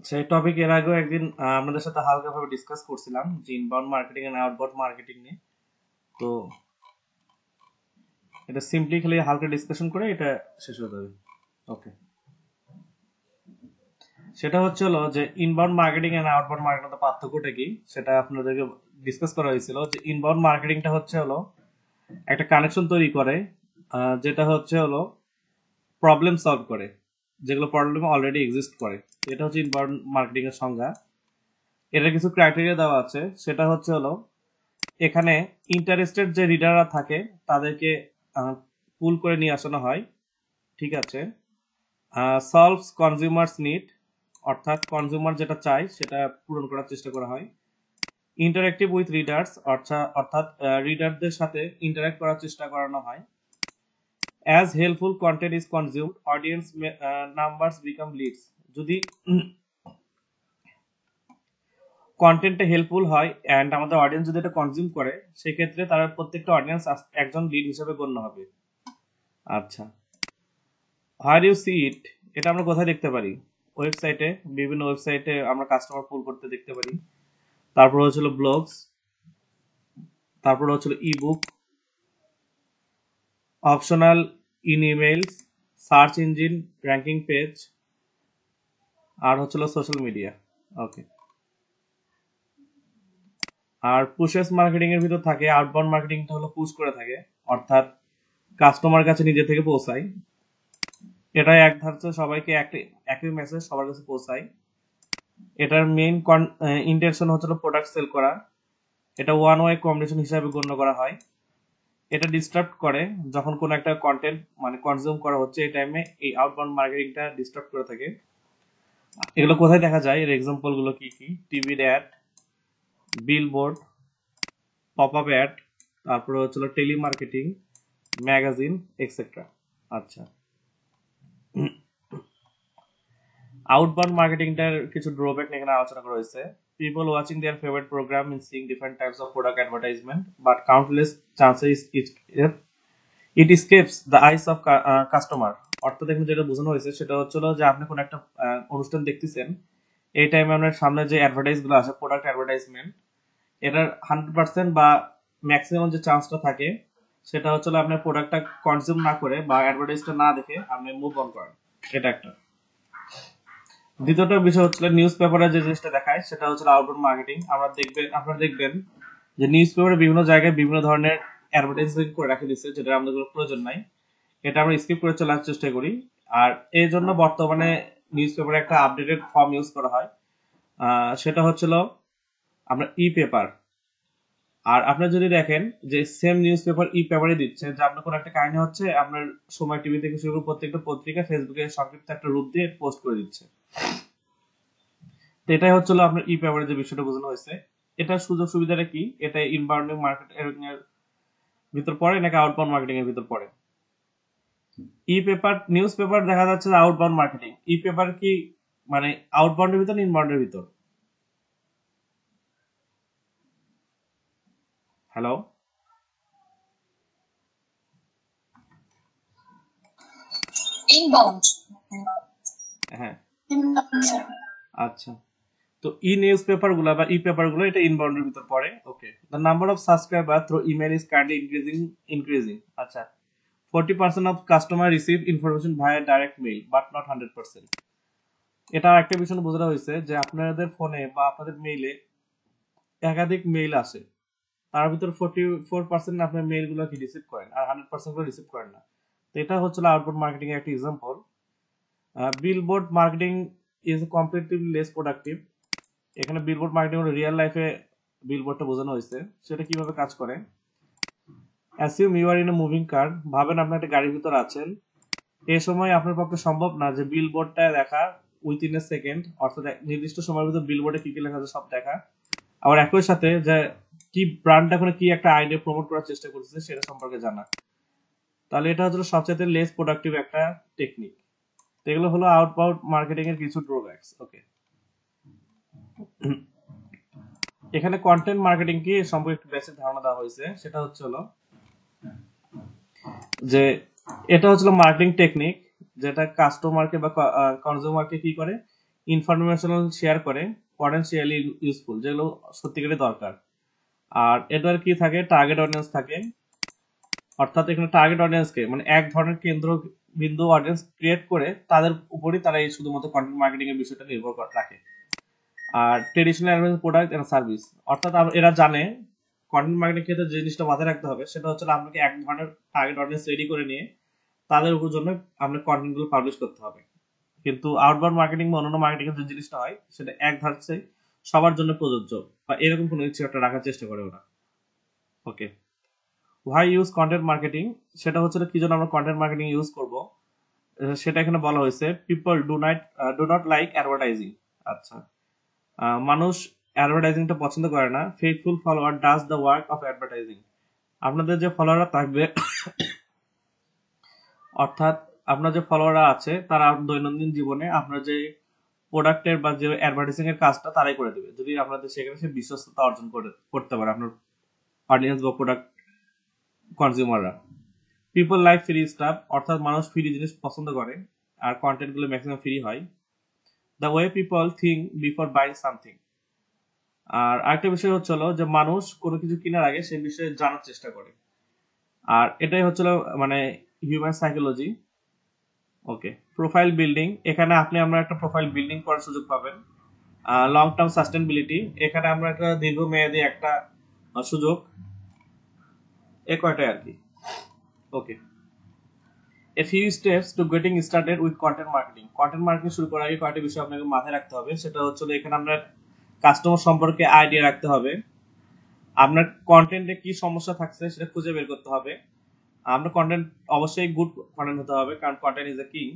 সেই টপিক এর আগেও একদিন আপনাদের সাথে হালকাভাবে ডিসকাস করছিলাম যে inbound marketing and outbound marketing নিয়ে। তো এটা সিম্পলি খালি হালকা ডিসকাশন করে এটা শেষ হয়ে যাবে। ওকে, সেটা হচ্ছে হলো যে inbound marketing and outbound marketing পার্থক্যটা কি সেটা আপনাদেরকে ডিসকাস করা হয়েছিল। যে ইনবাউন্ড মার্কেটিংটা হচ্ছে হলো একটা কানেকশন তৈরি করে, যেটা হচ্ছে হলো প্রবলেম সলভ করে, যেগুলো প্রবলেম অলরেডি এক্সিস্ট করে। এটা হচ্ছে ইনবাউন্ড মার্কেটিং এর সংজ্ঞা। এটার কিছু ক্রাইটেরিয়া দেওয়া আছে, সেটা হচ্ছে হলো এখানে ইন্টারেস্টেড যে রিডাররা থাকে তাদেরকে পুল করে নিয়ে আসানো হয়, ঠিক আছে। সলভস কনজিউমার্স নিড, অর্থাৎ কনজিউমার যেটা চায় সেটা পূরণ করার চেষ্টা করা হয়। ইন্টারেক্টিভ উইথ রিডার্স, অর্থাৎ রিডারদের সাথে ইন্টারাক্ট করার চেষ্টা করানো হয়। As helpful content is consumed, audience numbers become leads. যদি কন্টেন্টটা হেল্পফুল হয় অ্যান্ড আমাদের অডিয়েন্স যদি এটা কনজিউম করে, সেক্ষেত্রে তারা প্রত্যেকটা অডিয়েন্স একজন লিড হিসেবে গণ্য হবে। আচ্ছা, হোয়ার ইউ সি ইট, এটা আমরা কোথায় দেখতে পারি? ওয়েবসাইটে, বিভিন্ন ওয়েবসাইটে আমরা কাস্টমার পুল করতে দেখতে পারি। তারপর হচ্ছিল ব্লগস, তারপর হচ্ছিল ebook, optional in emails, search engine ranking page, আর হচ্ছিল সোশ্যাল মিডিয়া। ওকে, আর পুশেস মার্কেটিং এর ভিতর থাকে আউটবাউন্ড মার্কেটিংটা হলো পুশ করে থাকে, অর্থাৎ কাস্টমার কাছে নিজে থেকে পৌঁছায়। এটা এক ধারছে সবাইকে একই মেসেজ সবার কাছে পৌঁছায়। এটার মেইন ইন্টেনশন হচ্ছিল প্রোডাক্ট সেল করা। এটা ওয়ান ওয়ে কমিউনিকেশন হিসাবে গণ্য করা হয়। এটা ডিস্টার্ব করে যখন কোনো একটা কন্টেন্ট মানে কনজিউম করা হচ্ছে, এই টাইমে এই আউটবাউন্ড মার্কেটিংটা ডিস্টার্ব করে থাকে। এগুলো কোথায় দেখা যায়, এর এক্সাম্পল গুলো কি কি? টিভির ad, billboard, pop up ad, তারপরে হচ্ছিল টেলিমার্কেটিং, ম্যাগাজিন এক্সেট্রা। আচ্ছা, আউটবাউন্ড মার্কেটিংটার কিছু ড্রব্যাক এখানে আলোচনা করা হয়েছে। People watching their favourite programme in sing different types of product advertisement but countless chances it escapes the eyes of customer. অর্থাৎ এখানে যেটা বোঝানো হয়েছে সেটা হচ্ছিল যে আপনি কোনো একটা অনুষ্ঠান দেখতেছেন, এই টাইমে আপনার সামনে যে অ্যাডভার্টাইজ গুলো আছে, প্রোডাক্ট অ্যাডভার্টাইজমেন্ট, এটার 100% বা ম্যাক্সিমাম যে চান্সটা থাকে সেটা হচ্ছে আপনার প্রোডাক্টটা কনজিউম না করে বা অ্যাডভার্টাইজটা না দেখে আপনি মুভ অন করেন। এটা একটা। দ্বিতীয়টা বিষয় হচ্ছে নিউজ পেপারে যে জিনিসটা দেখায় সেটা হচ্ছে আউটডোর মার্কেটিং। আপনারা দেখবেন যে নিউজ পেপারে বিভিন্ন জায়গায় বিভিন্ন ধরনের অ্যাডভার্টাইজিং করে রাখে দিচ্ছে, যেটা আমাদের কোনো প্রয়োজন নাই। এটা আমরা স্কিপ করে চলে আসার চেষ্টা করি। আর এই জন্য বর্তমানে নিউজ পেপারে একটা আপডেটেড ফর্ম ইউজ করা হয়, সেটা হচ্ছিল আপনার ই পেপার। আর আপনারা যদি দেখেন যে সেম নিউজ পেপার ই পেপারে দিচ্ছে, যে আপনার কোনো একটা কাহিনী হচ্ছে আপনার সময় টিভি থেকে শুরু করে প্রত্যেকটা পত্রিকা ফেসবুকে সংক্ষিপ্ত একটা রূপ দিয়ে পোস্ট করে দিচ্ছে। তো এটাই হচ্ছিল আপনার ই পেপারের যে বিষয়টা বোঝানো হয়েছে। এটার সুযোগ সুবিধাটা কি? এটা ইনবাউন্ড মার্কেটিং এর ভিতর পড়ে নাকি আউটবাউন্ড মার্কেটিং এর ভিতর পড়ে? ই পেপার নিউজ পেপার দেখা যাচ্ছে আউটবাউন্ড মার্কেটিং। ই পেপার কি মানে আউটবাউন্ডের ভিতর ইনবাউন্ডের ভিতর? Hello, inbound. হ্যাঁ, ইনবাউন্ড স্যার। আচ্ছা। তো ই নিউজ পেপার গুলো বা ই পেপার গুলো এটা ইনবাউন্ডের ভিতর পড়ে। Okay, the number of subscriber through email is currently increasing. আচ্ছা, 40% of customer receive information via direct mail but not 100%. এটা একটা বিষয় বোঝানো হয়েছে যে আপনাদের ফোনে বা আপনাদের মেইলে একাধিক মেইল আসে, তার ভিতর 44% আপনার মেইল গুলো কি রিসিভ করেন আর 100% গুলো রিসিভ করেন না। তো এটা হচ্ছে আউটবাউন্ড মার্কেটিং এর একটা example. Billboard marketing is comparatively less productive. এখানে বিলবোর্ড মার্কেটিং হলো রিয়েল লাইফে বিলবোর্ডটা বোঝানো হয়েছে, সেটা কিভাবে কাজ করে। Assume you are in a moving car, ভাবেন আপনি একটা গাড়ির ভিতর আছেন। এই সময় আপনার পক্ষে সম্ভব না যে বিলবোর্ডটা দেখা উইথিন এ সেকেন্ড, অর্থাৎ নির্দিষ্ট সময়ের ভিতরে বিলবোর্ডে কি কি লেখা আছে সব দেখা। আবার একই সাথে যে কি ব্র্যান্ড এখন কি একটা আইডিয়া প্রমোট করার চেষ্টা করতেছে সেটা সম্পর্কে জানা। তাহলে এটা হচ্ছে সবচেয়ে লেস প্রোডাক্টিভ একটা টেকনিক। এগুলো হলো আউটবাউন্ড মার্কেটিং এর কিছু ড্রব্যাকস। ওকে, এখানে কন্টেন্ট মার্কেটিং কি সম্পর্কে একটু বেসিক ধারণা দেওয়া হয়েছে। সেটা হচ্ছে হলো যে এটা হচ্ছিল মার্কেটিং টেকনিক যেটা কাস্টমারকে বা কনজিউমারকে কি করে ইনফরমেশনাল শেয়ার করে, পটেনশিয়ালি ইউজফুল, যেগুলো সত্যিকারই দরকার। আর এটার কি থাকে, টার্গেট অডিয়েন্স থাকে, অর্থাৎ এখানে টার্গেট অডিয়েন্সকে মানে এক ধরনের কেন্দ্রবিন্দু অডিয়েন্স ক্রিয়েট করে তাদের উপরই তারা এই শুধুমাত্র কন্টেন্ট মার্কেটিং এর বিষয়টা নির্ভর রাখে। আর ট্রেডিশনাল প্রোডাক্ট এন্ড সার্ভিস, অর্থাৎ এরা জানে কন্টেন্ট মার্কেটিং ক্ষেত্রে যে জিনিসটা মাথায় রাখতে হবে সেটা হচ্ছে আপনাকে এক ধরনের টার্গেট অডিয়েন্স রেডি করে নিয়ে তাদের উপর জন্য আপনার কন্টেন্ট গুলো পাবলিশ করতে হবে। কিন্তু আউটবাউন্ড মার্কেটিং বা অন্যান্য মার্কেটিং এর যে জিনিসটা হয় সেটা এক ধারছে সবার জন্য প্রযোজ্য বা এরকম কোনো কিছু একটা রাখার চেষ্টা করে ওরা। ওকে, হোয়াই ইউজ কন্টেন্ট মার্কেটিং, সেটা হচ্ছে কি জন্য আমরা কন্টেন্ট মার্কেটিং ইউজ করব সেটা এখানে বলা হয়েছে। People do not like advertising. আচ্ছা, মানুষ অ্যাডভার্টাইজিংটা পছন্দ করে না। Faithful follower does the work of advertising. আপনাদের যে ফলোয়াররা থাকবে অর্থাৎ আপনার যে ফলোয়াররা আছে তারা দৈনন্দিন জীবনে আপনার যে প্রোডাক্টের বা যে অ্যাডভার্টাইজিং এর কাজটা তারাই করে দেবে, যদি আপনাদের সেখানে সে বিশ্বস্ততা অর্জন করতে পারে আপনার অডিয়েন্স বা প্রোডাক্ট কনজিউমাররা। পিপল লাইক ফ্রি স্টাফ, অর্থাৎ মানুষ ফ্রি জিনিস পছন্দ করে আর কন্টেন্ট গুলো ম্যাক্সিমাম ফ্রি হয়। The way people think before buying something. আর আরেকটা বিষয় হচ্ছে যে মানুষ কোনো কিছু কেনার আগে সেই বিষয়ে জানার চেষ্টা করে, আর এটাই হচ্ছিল মানে হিউম্যান সাইকোলজি। ওকে, প্রোফাইল বিল্ডিং, এখানে আমরা একটা প্রোফাইল বিল্ডিং করার সুযোগ পাবেন। লং টার্ম সাস্টেনেবিলিটি, এখানে আমরা একটা দীর্ঘমেয়াদী একটা সুযোগ, এ কয়টাই আর কি। Okay, a few steps to getting started with content marketing. Content marketing শুরু করার আগে কয়টা বিষয় আপনাকে মাথায় রাখতে হবে, সেটা হচ্ছে এখানে আপনার কাস্টমার সম্পর্কে আইডিয়া রাখতে হবে, আপনার কন্টেন্টে কি সমস্যা থাকছে সেটা খুঁজে বের করতে হবে। আপনার কন্টেন্ট অবশ্যই গুড কন্টেন্ট হতে হবে, কারণ কন্টেন্ট ইজ এ কিং।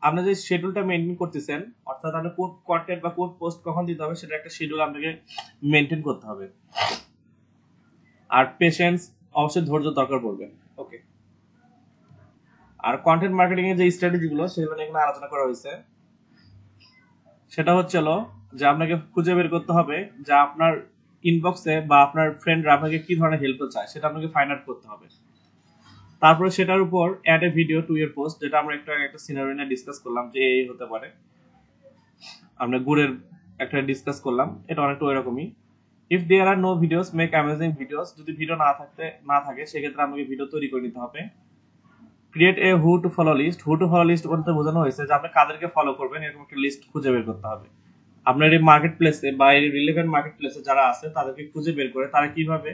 আপনি যে শিডিউলটা মেনটেন করতেছেন, অর্থাৎ আপনার কোন কন্টেন্ট বা কোন পোস্ট কখন দিতে হবে সেটা একটা শিডিউল আপনাকে মেনটেন করতে হবে। আর পেশেন্স, অবশ্যই ধৈর্য দরকার পড়বে। ওকে, আর কন্টেন্ট মার্কেটিং এর যে স্ট্র্যাটেজিগুলো সেগুলো এখানে আলোচনা করা হয়েছে। সেটা হচ্ছে যে আপনাকে খুঁজে বের করতে হবে যে আপনার ইনবক্সে বা আপনার ফ্রেন্ডরা আপনাকে কি ধরনের হেল্প চায় সেটা আপনাকে ফাইন্ড আউট করতে হবে। তারপরে সেটার উপর add a video to your post, যেটা আমরা একটু আগে একটা সিনারিও নিয়ে ডিসকাস করলাম যে এই হতে পারে, আমরা গুড়ের একটা ডিসকাস করলাম, এটা অনেকটা ওইরকমই। If there are no videos make amazing videos, যদি ভিডিও না থাকে সেক্ষেত্রে আমাকে ভিডিও তৈরি করে নিতে হবে। Create a who to follow list, who to follow list বলতে বোঝানো হয়েছে যে আপনি কাদেরকে ফলো করবেন এরকম একটা লিস্ট খুঁজে বের করতে হবে। আপনার এই মার্কেট প্লেসে বা এই রিলেভেন্ট মার্কেট প্লেসে যারা আছে তাদেরকে খুঁজে বের করে তারা কিভাবে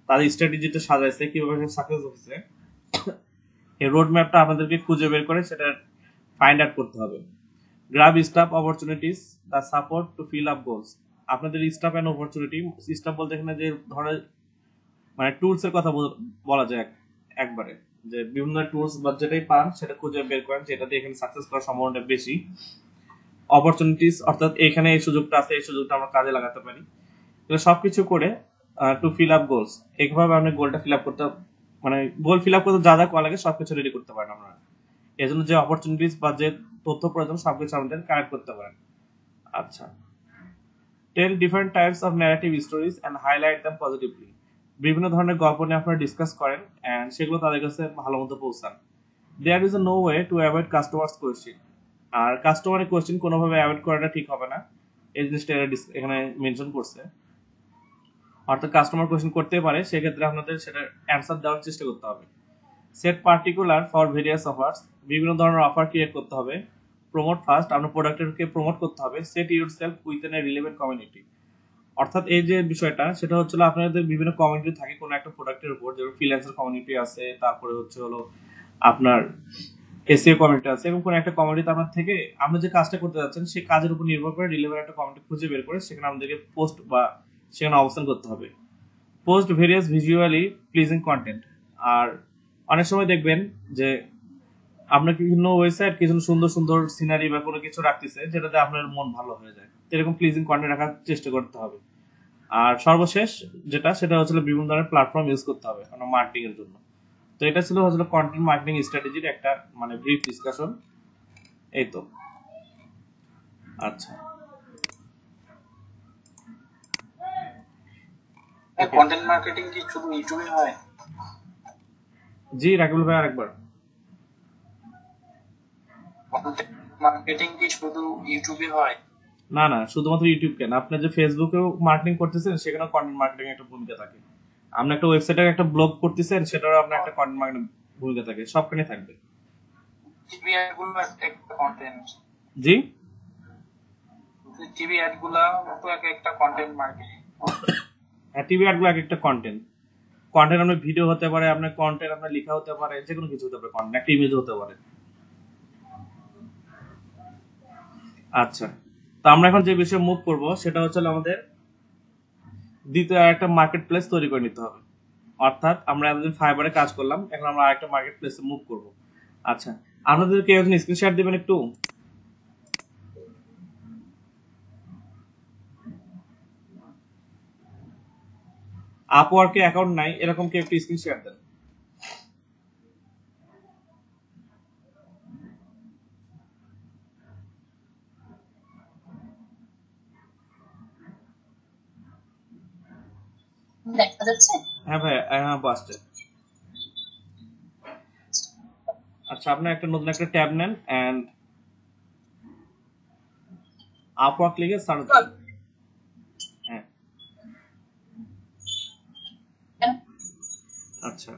তাদের স্ট্র্যাটেজিটা সাজাইছে, কিভাবে সাকসেস হচ্ছে, এই রোড ম্যাপটা আপনাদেরকে খুঁজে বের করে সেটা ফাইন্ড আউট করতে হবে। Grab staff opportunities the support to fill up goals, আপনাদের স্টাফ এন্ড অপরচুনিটি, স্টাফ বলতে এখানে যে ধরনের মানে টুলস এর কথা বলা যায় একবারে, যে বিভিন্ন টুলস বা যেটাই পান সেটা খুঁজে বের করেন যেটাতে এখানে সাকসেস করার সম্ভাবনাটা বেশি। অপরচুনিটিস, অর্থাৎ এখানে এই সুযোগটা আছে, এই সুযোগটা আমরা কাজে লাগাতে পারি। এগুলো সবকিছু করে টু ফিল আপ গোলস, এইভাবে আপনি গোলটা ফিল আপ করতে, মানে গোল ফিল আপ করতে যা যা করা লাগে সবকিছু রেডি করতে পারেন আপনারা। এই জন্য যে অপরচুনিটিস বা যে তথ্য প্রয়োজন সবকিছু আমাদের কালেক্ট করতে পারেন। আচ্ছা, tell different types of narrative stories and highlight them positively, বিভিন্ন ধরনের গল্প নিয়ে আপনারা ডিসকাস করেন এন্ড সেগুলো তাদের কাছে ভালো মতো পৌঁছান। There is no way to avoid customers question, আর কাস্টমারের কোয়েশ্চেন কোনোভাবে অ্যাভয়েড করাটা ঠিক হবে না, এই জিনিসটা এখানে মেনশন করছে। অর্থাৎ কাস্টমার কোয়েশ্চেন করতে পারে, সেক্ষেত্রে আপনাদের সেটা অ্যান্সার দেওয়ার চেষ্টা করতে হবে। Set particular for various offers, বিভিন্ন ধরনের অফার ক্রিয়েট করতে হবে। প্রমোট ফার্স্ট, আপনার প্রোডাক্টকে প্রমোট করতে হবে। Set your self within a relevant community, অর্থাৎ এই যে বিষয়টা সেটা হচ্ছে আপনাদের বিভিন্ন কমিউনিটি থাকে কোনো একটা প্রোডাক্টের উপর, যেমন ফ্রিল্যান্সার কমিউনিটি আছে, তারপরে হচ্ছে আপনার এসইও কমিউনিটি আছে, এবং কোনো একটা কমিউনিটিতে আপনার থেকে আপনি যে কাজটা করতে যাচ্ছেন সেই কাজের উপর নির্ভর করে রিলেভেন্ট একটা কমিউনিটি খুঁজে বের করে সেখানে আমাদেরকে পোস্ট বা সেখানে অবস্থান করতে হবে। Post various visually pleasing content, আর অনেক সময় দেখবেন যে আপনার বিভিন্ন ওয়েবসাইট কিছু সুন্দর সুন্দর সিনারি বা কোনো কিছু রাখতেছে যেটাতে আপনার মন ভালো হয়ে যায়, এরকম প্লিজিং কন্টেন্ট রাখার চেষ্টা করতে হবে। আর সর্বশেষ যেটা সেটা হচ্ছে বিভিন্ন ধরনের প্ল্যাটফর্ম ইউজ করতে হবে কোনো মার্কেটিং এর জন্য। তো এটা ছিল কন্টেন্ট মার্কেটিং স্ট্র্যাটেজির একটা মানে ব্রিফ ডিসকাশন। এই তো। আচ্ছা, কন্টেন্ট মার্কেটিং কি শুধু ইউটিউবে হয়? জি রাকিবুল ভাই আরেকবার। কন্টেন্ট মার্কেটিং কি শুধু ইউটিউবে হয়? না না, শুধুমাত্র ইউটিউব কেন, আপনি যে ফেসবুকেও মার্কেটিং করতেছেন সেখানেও কন্টেন্ট মার্কেটিং একটা ভূমিকা থাকে। আপনি একটা ওয়েবসাইটে একটা ব্লগ করতেছেন সেটারও আপনার একটা কন্টেন্ট মার্কেটিং ভূমিকা থাকে, সবখানে থাকবে। টিভি অ্যাড গুলো একটা কন্টেন্ট, জি, টিভি অ্যাড গুলা তো একটা কন্টেন্ট মার্কেটিং। হ্যাঁ, টিভি অ্যাডগুলো এক একটা কন্টেন্ট। কন্টেন্ট আপনার ভিডিও হতে পারে, আপনার কন্টেন্ট আপনার লেখা হতে পারে, যে কোনো কিছু হতে পারে, কন্টেন্ট একটা ইমেজ হতে পারে। আচ্ছা, তো আমরা এখন যে বিষয়ে মুভ করব সেটা হচ্ছে আমাদের দ্বিতীয় একটা মার্কেট প্লেস তৈরি করে নিতে হবে। অর্থাৎ আমরা এতদিন ফাইবারে কাজ করলাম, এখন আমরা আরেকটা মার্কেট প্লেসে মুভ করব। আচ্ছা, আপনাদের কেউ একজন স্ক্রিন শেয়ার দিবেন একটু। আপওয়ার্কে অ্যাকাউন্ট নাই এরকম কেউ একটু স্ক্রিন শেয়ার দেন। দেখা যাচ্ছে? হ্যাঁ ভাই, হ্যাঁ বাসছে। আচ্ছা, আপনি একটা নতুন একটা ট্যাব নেন এন্ড আপওয়ার্ক লিখে সার্চ দেন। হ্যাঁ, আচ্ছা,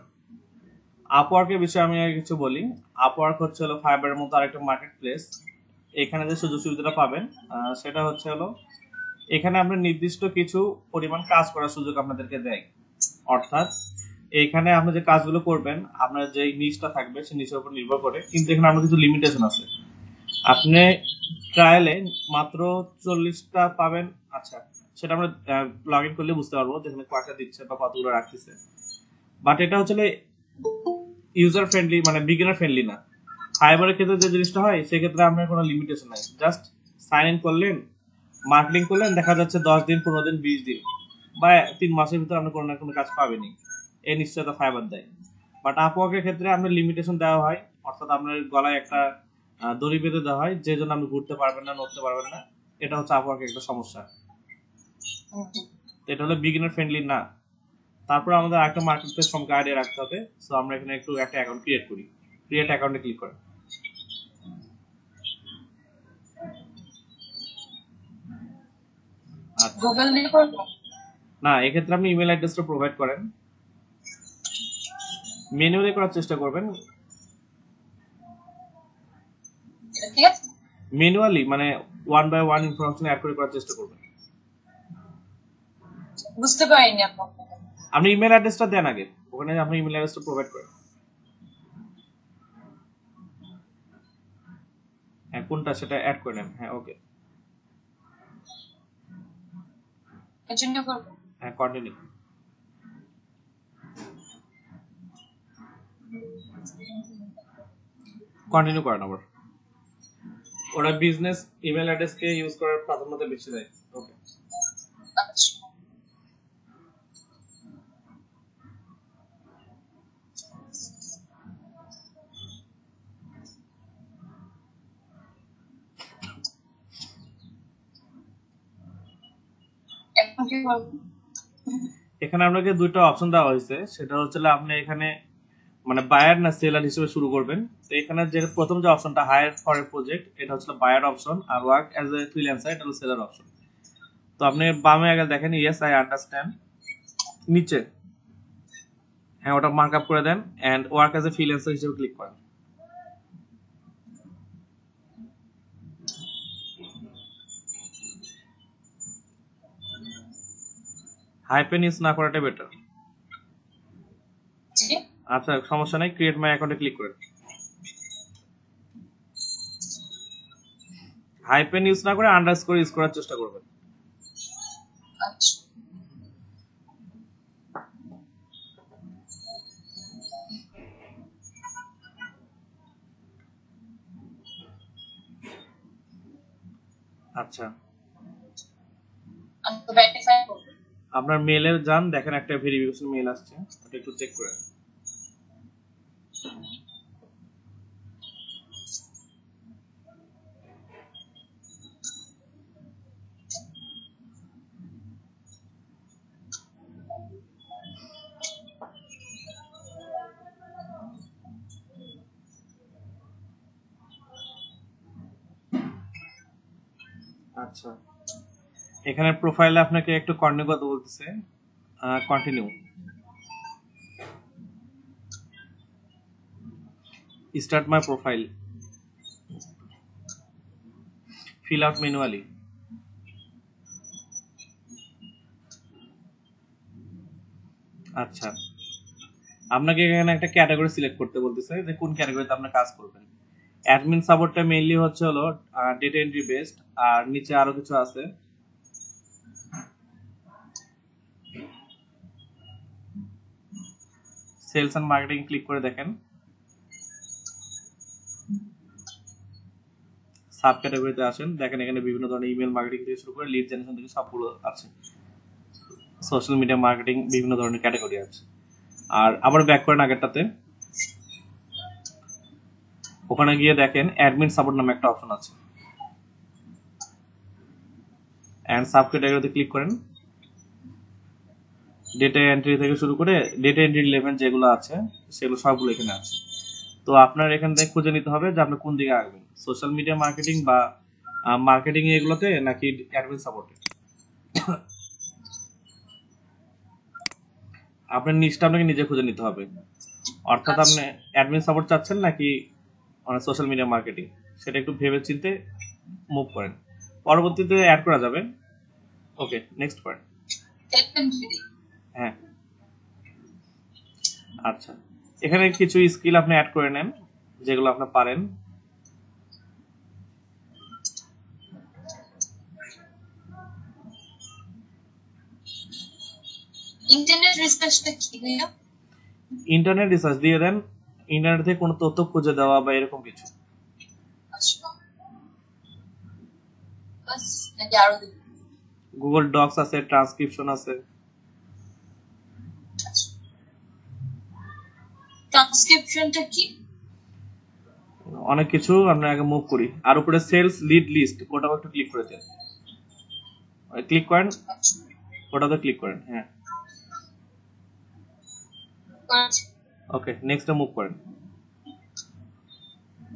আপওয়ার্কের বিষয়ে আমি আগে কিছু বলি। আপওয়ার্ক হচ্ছে হলো ফাইবারের মতো আরেকটা মার্কেট প্লেস। এখানে যে সুযোগ সুবিধাটা পাবেন সেটা হচ্ছে হলো এখানে আপনার নির্দিষ্ট কিছু পরিমাণ কাজ করার সুযোগ আপনাদেরকে দেয়। অর্থাৎ এখানে আপনি যে কাজগুলো করবেন আপনার যে নিচটা থাকবে সেই নিচের উপর নির্ভর করে, কিন্তু এখানে আপনার কিছু লিমিটেশন আছে। আপনি ট্রায়ালে মাত্র 40টা পাবেন। আচ্ছা, সেটা আমরা লগ ইন করলে বুঝতে পারবো যেখানে কয়টা দিচ্ছে বা কতগুলো রাখতেছে। বাট এটা হচ্ছে ইউজার ফ্রেন্ডলি, মানে বিগিনার ফ্রেন্ডলি না। ফাইবারের ক্ষেত্রে যে জিনিসটা হয় সেক্ষেত্রে আপনার কোনো লিমিটেশন নাই, জাস্ট সাইন ইন করলেন, মার্কেটিং করলেন, দেখা যাচ্ছে 10 দিন, 15 দিন, 20 দিন বা 3 মাসের ভিতরে আপনি কোনো না কোনো কাজ পাবেনই, এই নিশ্চয়তা ফাইবার দেয়। বাট আপওয়ার্কের ক্ষেত্রে আপনার লিমিটেশন দেওয়া হয়, অর্থাৎ আপনার গলায় একটা দড়ি বেঁধে দেওয়া হয়, যে জন্য আপনি ঘুরতে পারবেন না, নড়তে পারবেন না। এটা হচ্ছে আপওয়ার্কের একটা সমস্যা। এটা হলো বিগিনার ফ্রেন্ডলি না। তারপর আমাদের আরেকটা মার্কেট প্লেস সম্পর্কে আইডিয়া রাখতে হবে। সো আমরা এখানে একটু একটা অ্যাকাউন্ট ক্রিয়েট করি। ক্রিয়েট অ্যাকাউন্টে ক্লিক করেন। আচ্ছা, গুগল দিয়ে করবো? না, এক্ষেত্রে আপনি ইমেল অ্যাড্রেসটা প্রোভাইড করেন। ম্যানুয়ালি করার চেষ্টা করবেন। ঠিক আছে, ম্যানুয়ালি মানে one by one information add করে করার চেষ্টা করবেন। বুঝতে পারিনি আপনার। আপনি ইমেল অ্যাড্রেসটা দেন আগে, ওখানে আপনি ইমেল অ্যাড্রেসটা প্রোভাইড করেন। হ্যাঁ, কোনটা সেটা অ্যাড করে নেন। হ্যাঁ, ওকে। এর জন্য করবো? হ্যাঁ, কন্টিনিউ। কন্টিনিউ করেন আবার। ওরা বিজনেস ইমেল অ্যাড্রেসকে ইউজ করার প্রাধান্যতা বেশি দেয়। ওকে। আচ্ছা, এখন কি করবো? এখানে আপনাকে দুইটা অপশন দেওয়া হয়েছে, সেটা হচ্ছে আপনি এখানে মানে বায়ার না সেলার হিসেবে শুরু করবেন। তো এখানে যে প্রথম যে অপশনটা হায়ার ফর এ প্রজেক্ট, এটা হচ্ছে বায়ার অপশন, আর ওয়ার্ক অ্যাজ এ ফ্রিল্যান্সার এটা হলো সেলার অপশন। তো আপনি বামে আগে দেখেন ইয়েস আই আন্ডারস্ট্যান্ড, নিচে হ্যাঁ ওটা মার্ক আপ করে দেন and work as a freelancer হিসেবে ক্লিক করেন। হাইপেন ইউজ না করাটা বেটার। জি, আচ্ছা, সমস্যা নেই, ক্রিয়েট মাই অ্যাকাউন্টে ক্লিক করেন। হাইপেন ইউজ না করে আন্ডারস্কোর ইউজ করার চেষ্টা করবেন। আচ্ছা, আচ্ছা, আমি তো ভেরিফাই করবো। আপনার মেলে যান, দেখেন একটা ভেরিফিকেশন মেল আসছে, ওটা একটু চেক করেন। আচ্ছা, এখানে প্রোফাইলে আপনাকে একটু কন্টিনিউ করতে বলতেছে। Continue, start my profile, fill out manually. আচ্ছা, আপনাকে এখানে একটা ক্যাটাগরি সিলেক্ট করতে বলতেছে যে কোন ক্যাটাগরিতে আপনি কাজ করবেন। অ্যাডমিন সাপোর্টটা মেইনলি হচ্ছে হলো ডেটা এন্ট্রি বেসড, আর নিচে আরো কিছু আছে। সেলস এন্ড মার্কেটিং ক্লিক করে দেখেন, সাব ক্যাটাগরিতে আসেন, দেখেন এখানে বিভিন্ন ধরনের ইমেল মার্কেটিং থেকে শুরু করে লিড জেনারেশন থেকে সবগুলো আছে। সোশ্যাল মিডিয়া মার্কেটিং বিভিন্ন ধরনের ক্যাটাগরি আছে। আর আবার ব্যাক করেন আগেরটাতে, ওখানে গিয়ে দেখেন অ্যাডমিন সাপোর্ট নামে একটা অপশন আছে, এন্ড সাব ক্যাটাগরিতে ক্লিক করেন। ডেটা এন্ট্রি থেকে শুরু করে ডেটা এন্ট্রি লেভেল যেগুলো আছে সেগুলো সবগুলো এখানে আছে। তো আপনার এখান থেকে খুঁজে নিতে হবে যে আপনি কোন দিকে আসবেন, সোশ্যাল মিডিয়া মার্কেটিং বা মার্কেটিং এগুলোতে নাকি অ্যাডমিন সাপোর্টে। আপনার নিচটা আপনাকে নিজে খুঁজে নিতে হবে, অর্থাৎ আপনি অ্যাডমিন সাপোর্ট চাচ্ছেন নাকি সোশ্যাল মিডিয়া মার্কেটিং, সেটা একটু ভেবে চিন্তে মুভ করেন, পরবর্তীতে অ্যাড করা যাবে। ওকে, নেক্সট করেন। হ্যাঁ, আচ্ছা, এখানে কিছু স্কিল আপনি অ্যাড করে নেন যেগুলো আপনি পারেন। ইন্টারনেট রিসার্চটা কি ভাইয়া? ইন্টারনেট রিসার্চ দিয়ে দেন, ইন্টারনেট থেকে কোনো তথ্য খুঁজে দেওয়া বা এরকম কিছু। আচ্ছা, বাস নাকি আরো দিব? গুগল ডক্স আছে, ট্রান্সক্রিপশন আছে। ট্রান্সক্রিপশনটা কি? অনেক কিছু। আমরা আগে মুভ করি, আর উপরে সেলস লিড লিস্ট, ওটাও একটু ক্লিক করে দেন, ক্লিক করেন, ওটাতে ক্লিক করেন। হ্যাঁ, ওকে, নেক্সট মুভ করেন।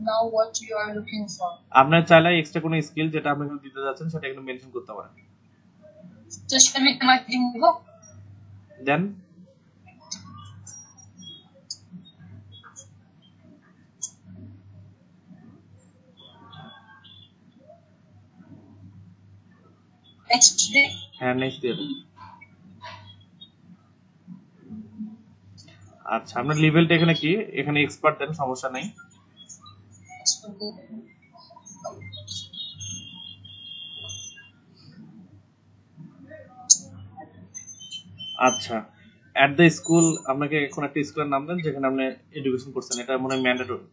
Now what you are looking for. আপনার চাইলে এক্সট্রা কোনো স্কিল যেটা আপনি এখানে দিতে যাচ্ছেন সেটা এখানে মেনশন করতে পারেন। সোশ্যাল মিডিয়া মার্কেটিং দিব? দেন, নেক্সট ডে। হ্যাঁ, নেক্সট দিয়ে দেন। আচ্ছা, আপনার লেভেলটা এখানে কি, এখানে এক্সপার্ট দেন, সমস্যা নাই। আচ্ছা, অ্যাট দ্য স্কুল, আপনাকে এখন একটা স্কুলের নাম দেন যেখানে আপনি এডুকেশন করছেন, এটা মনে হয় ম্যান্ডেটরি।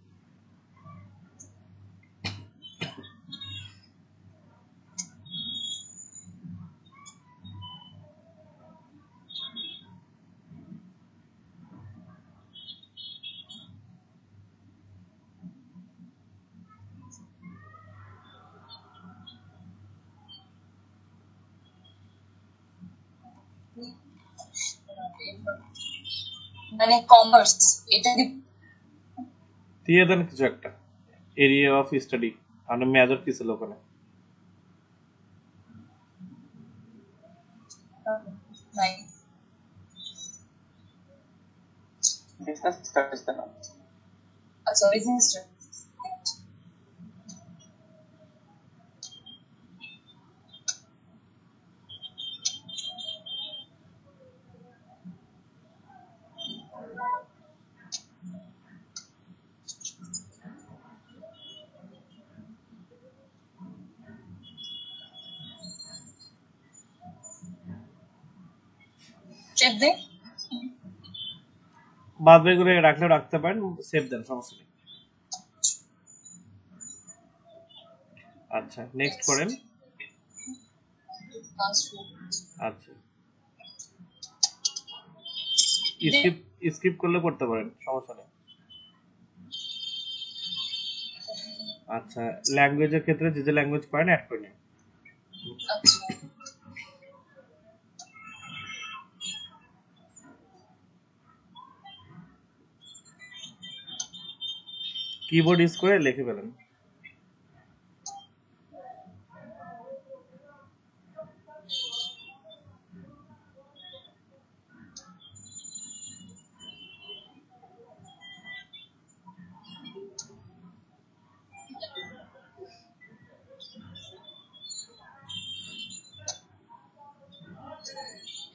মানে কমার্স, এটা দিয়ে দেন কিছু একটা, এরিয়া অফ স্টাডি, আপনার মেজর কি ছিল ওখানে। নাই। Business studies then. আচ্ছা, বিজনেস। চেক দে। বাদ বাকি করে রাখলেও রাখতে পারেন, সেভ দেন, সমস্যা নেই। আচ্ছা, নেক্সট করেন। আচ্ছা, স্কিপ করলে করতে পারেন, সমস্যা নেই। আচ্ছা, ল্যাঙ্গুয়েজের ক্ষেত্রে যে যে ল্যাঙ্গুয়েজ পারেন অ্যাড করে নিন। কিবোর্ড ইউজ করে লিখে ফেলেন।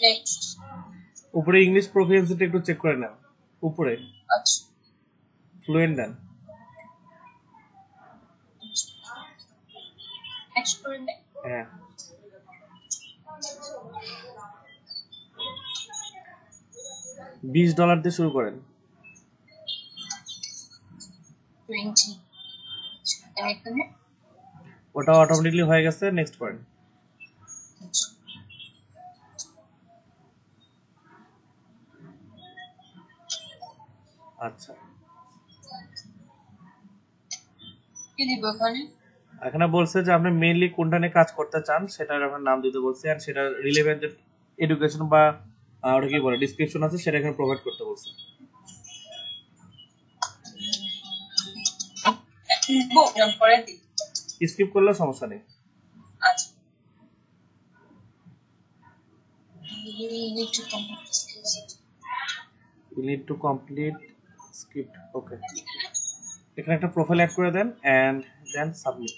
Next. উপরে ইংলিশ প্রফিসিয়েন্সিটা একটু চেক করে নাও উপরে আচ্ছা ফ্লুয়েন্ট দেন নেক্সট করে নে হ্যাঁ $20 দিয়ে শুরু করেন 20 and এখানে ওটা অটোমেটিকলি হয়ে গেছে নেক্সট করেন আচ্ছা কি দিব ওখানে এখানে বলছে যে আপনি মেইনলি কোনটা নিয়ে কাজ করতে চান সেটার আপনার নাম দিতে বলছে আর সেটা রিলেভেন্ট যে এডুকেশন বা ওটা কি বলে ডেসক্রিপশন আছে সেটা এখানে প্রোভাইড করতে বলছে বললাম পরে দিই স্কিপ করলে সমস্যা নেই আচ্ছা you need to complete this. you need to complete script okay এখানে একটা প্রোফাইল অ্যাড করে দেন এন্ড দেন সাবমিট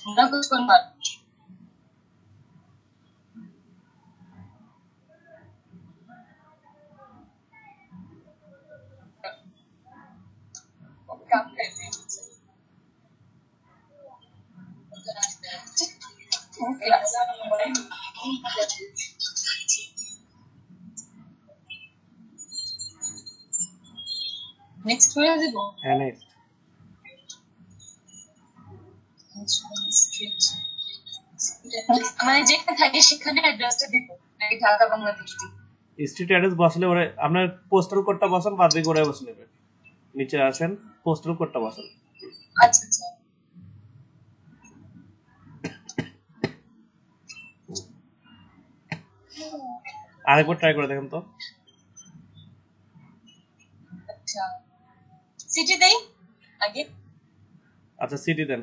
ना कुछ करना काम करते हैं नेक्स्ट করে দেব হ্যাঁ নেক্সট মানে যেখানে থাকি সেখানে অ্যাড্রেসটা দিব নাকি ঢাকা বাংলাদেশ দিব স্ট্রিট অ্যাড্রেস বসালে ওরা আপনার পোস্টাল কোডটা বসান বাদ বাকি ওরাই বসে নেবে নিচে আসেন পোস্টাল কোডটা বসান আচ্ছা আচ্ছা আরেকবার ট্রাই করে দেখেন তো আচ্ছা সিটি দেই আগে আচ্ছা সিটি দেন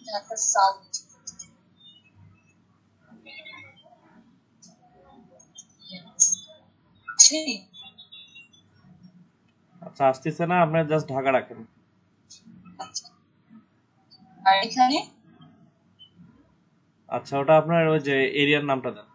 ঢাকা সাউথ ঠিক আচ্ছা আসতেছে না আপনি জাস্ট ঢাকা রাখেন আচ্ছা আর এখানে আচ্ছা ওটা আপনার ওই যে এরিয়ার নামটা দেন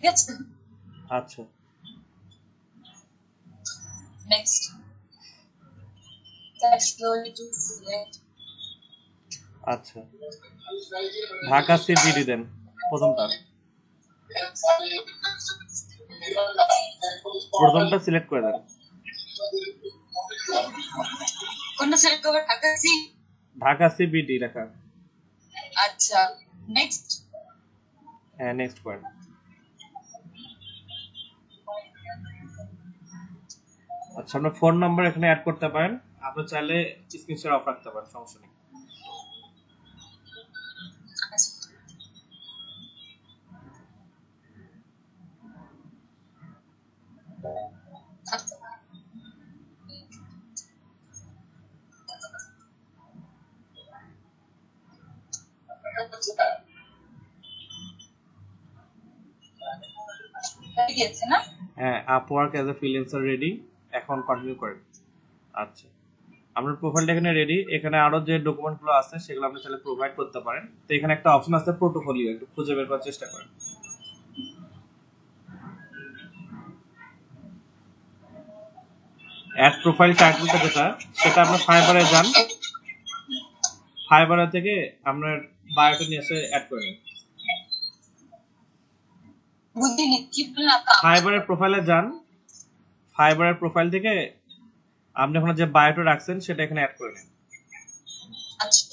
Yes. আচ্ছা Next. That's slowly to select. আচ্ছা ঢাকা সিটি দেন প্রথমটা সিলেক্ট করে দেন কোনটা সিলেক্ট করব ঢাকা সি ঢাকা সিবিডি লেখা আচ্ছা নেক্সট হ্যাঁ নেক্সট করেন আচ্ছা আপনার ফোন নাম্বার এখানে অ্যাড করতে পারেন আপনি চাইলে স্ক্রিনশট অফ রাখতে পারেন সমস্যা নেই হ্যাঁ Upwork as a freelancer ready এখন কন্টিনিউ করেন আচ্ছা আপনার প্রোফাইলটা এখানে রেডি এখানে আরো যে ডকুমেন্টগুলো আছে সেগুলো আপনি চাইলে প্রোভাইড করতে পারেন তো এখানে একটা অপশন আছে পোর্টফোলিও একটু খুঁজে বের করার চেষ্টা করেন অ্যাড প্রোফাইল টাইটেলটা যেটা সেটা আপনার ফাইবারে যান ফাইবারে থেকে আপনার বায়োটা নিয়ে এসে অ্যাড করে নিন বুঝিনি কি বললাম ফাইবারের প্রোফাইলে যান ফাইবারের প্রোফাইল থেকে আপনি ওখানে যে বায়োটা রাখছেন সেটা এখানে অ্যাড করে নিন আচ্ছা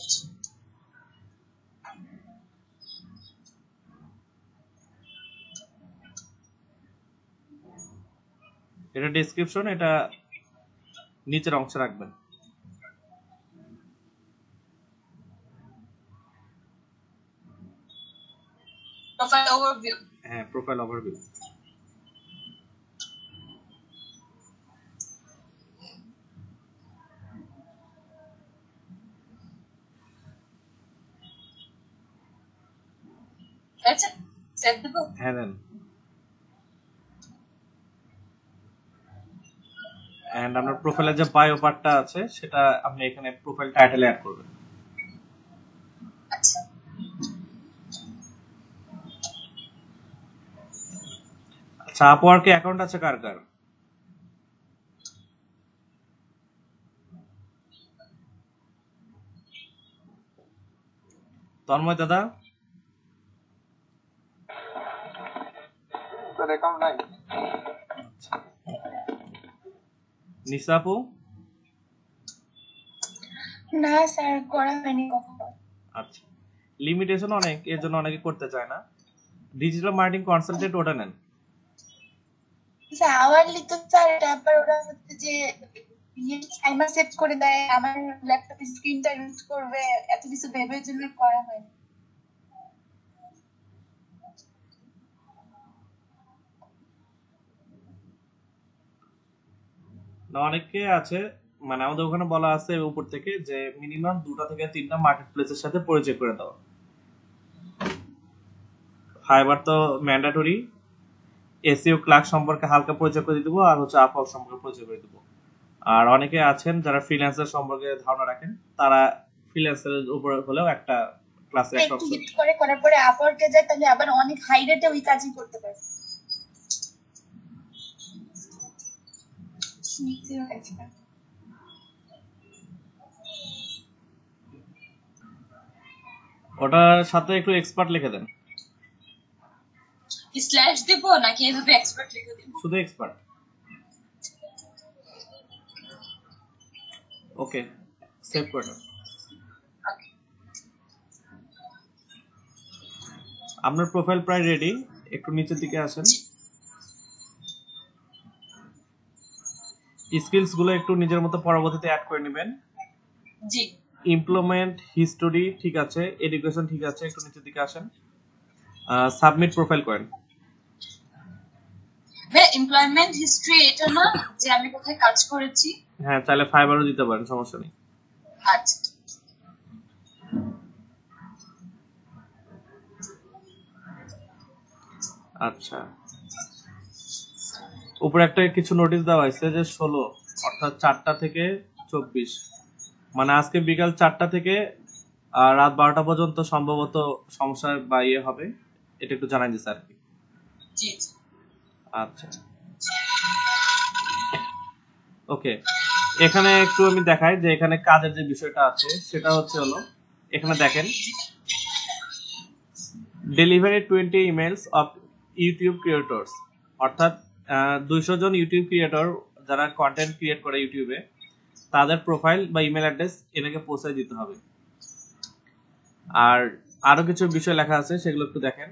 এটা ডেসক্রিপশন এটা নিচের অংশে রাখবেন প্রোফাইল ওভারভিউ হ্যাঁ প্রোফাইল ওভারভিউ আচ্ছা সেট দেব। হ্যাঁ দেন। এন্ড আপনার প্রোফাইলে যে বায়ো পার্টটা আছে সেটা আপনি এখানে প্রোফাইল টাইটেলে অ্যাড করবেন। আচ্ছা আচ্ছা, আপওয়ার্কে অ্যাকাউন্ট আছে কার কার? তন্ময় দাদা, স্যার অ্যাকাউন্ট নাই। নিসা আপু? না স্যার করা হয়নি কখনো। আচ্ছা, লিমিটেশন অনেক, এর জন্য অনেকে করতে চায় না। ডিজিটাল মার্কেটিং কনসালটেন্ট ওটা নেন। স্যার আওয়ারলি তো স্যার এটা আবার ওরা হচ্ছে যে টাইমার সেট করে দেয়, আমার ল্যাপটপের স্ক্রিনটা ইউজ করবে, এত কিছু ভেবে জন্য করা হয়। না, অনেকে আছে, মানে আমাদের ওখানে বলা আছে উপর থেকে যে মিনিমাম 2টা থেকে 3টা মার্কেট প্লেসের সাথে পরিচয় করে দাও। ফাইবার তো ম্যান্ডেটরি। এসইও ক্লার্ক সম্পর্কে হালকা পরিচয় করে দিব, আর হচ্ছে আপওয়ার্ক সম্পর্কে পরিচয় করে দিব। আর অনেকে আছেন যারা ফ্রিল্যান্সার সম্পর্কে ধারণা রাখেন, তারা ফ্রিল্যান্সারের উপর হলেও একটা ক্লাসের একটা একটু অপশন। হিট করে করার পরে আপওয়ার্কে যায়, তাহলে আবার অনেক হাই রেটে ওই কাজই করতে পারে। ওটার সাথে একটু এক্সপার্ট লিখে দেন। স্ল্যাশ দেব নাকি এভাবে এক্সপার্ট লিখে দেব? শুধু এক্সপার্ট। ওকে, সেভ করে দেন। আপনার প্রোফাইল প্রায় রেডি, একটু নিচের দিকে আসেন। স্কিলস গুলো একটু নিজের মতো পরবর্তীতে অ্যাড করে নেবেন। জি এমপ্লয়মেন্ট হিস্টোরি ঠিক আছে, এডুকেশন ঠিক আছে, একটু নিচের দিকে আসেন। সাবমিট প্রোফাইল করেন। এমপ্লয়মেন্ট হিস্ট্রি এটা না যে আমি কোথায় কাজ করেছি? হ্যাঁ, চাইলে ফাইবারও দিতে পারেন, সমস্যা নেই। আচ্ছা আচ্ছা, উপরে একটা কিছু নোটিশ দেওয়া হয়েছে যে 16, অর্থাৎ 4টা থেকে 24, মানে আজকে বিকাল 4টা থেকে রাত 12টা পর্যন্ত সম্ভবত সমস্যা বা ইয়ে হবে, এটা একটু জানাই দিচ্ছে আর কি। জি জি আচ্ছা, ওকে। এখানে একটু আমি দেখাই যে এখানে কাজের যে বিষয়টা আছে সেটা হচ্ছে হলো, এখানে দেখেন delivery 20 emails of YouTube creators, অর্থাৎ 200 জন ইউটিউব ক্রিয়েটর যারা কন্টেন্ট ক্রিয়েট করে ইউটিউবে, তাদের প্রোফাইল বা ইমেল অ্যাড্রেস এনাকে পৌঁছে দিতে হবে। আর আরো কিছু বিষয় লেখা আছে, সেগুলো একটু দেখেন।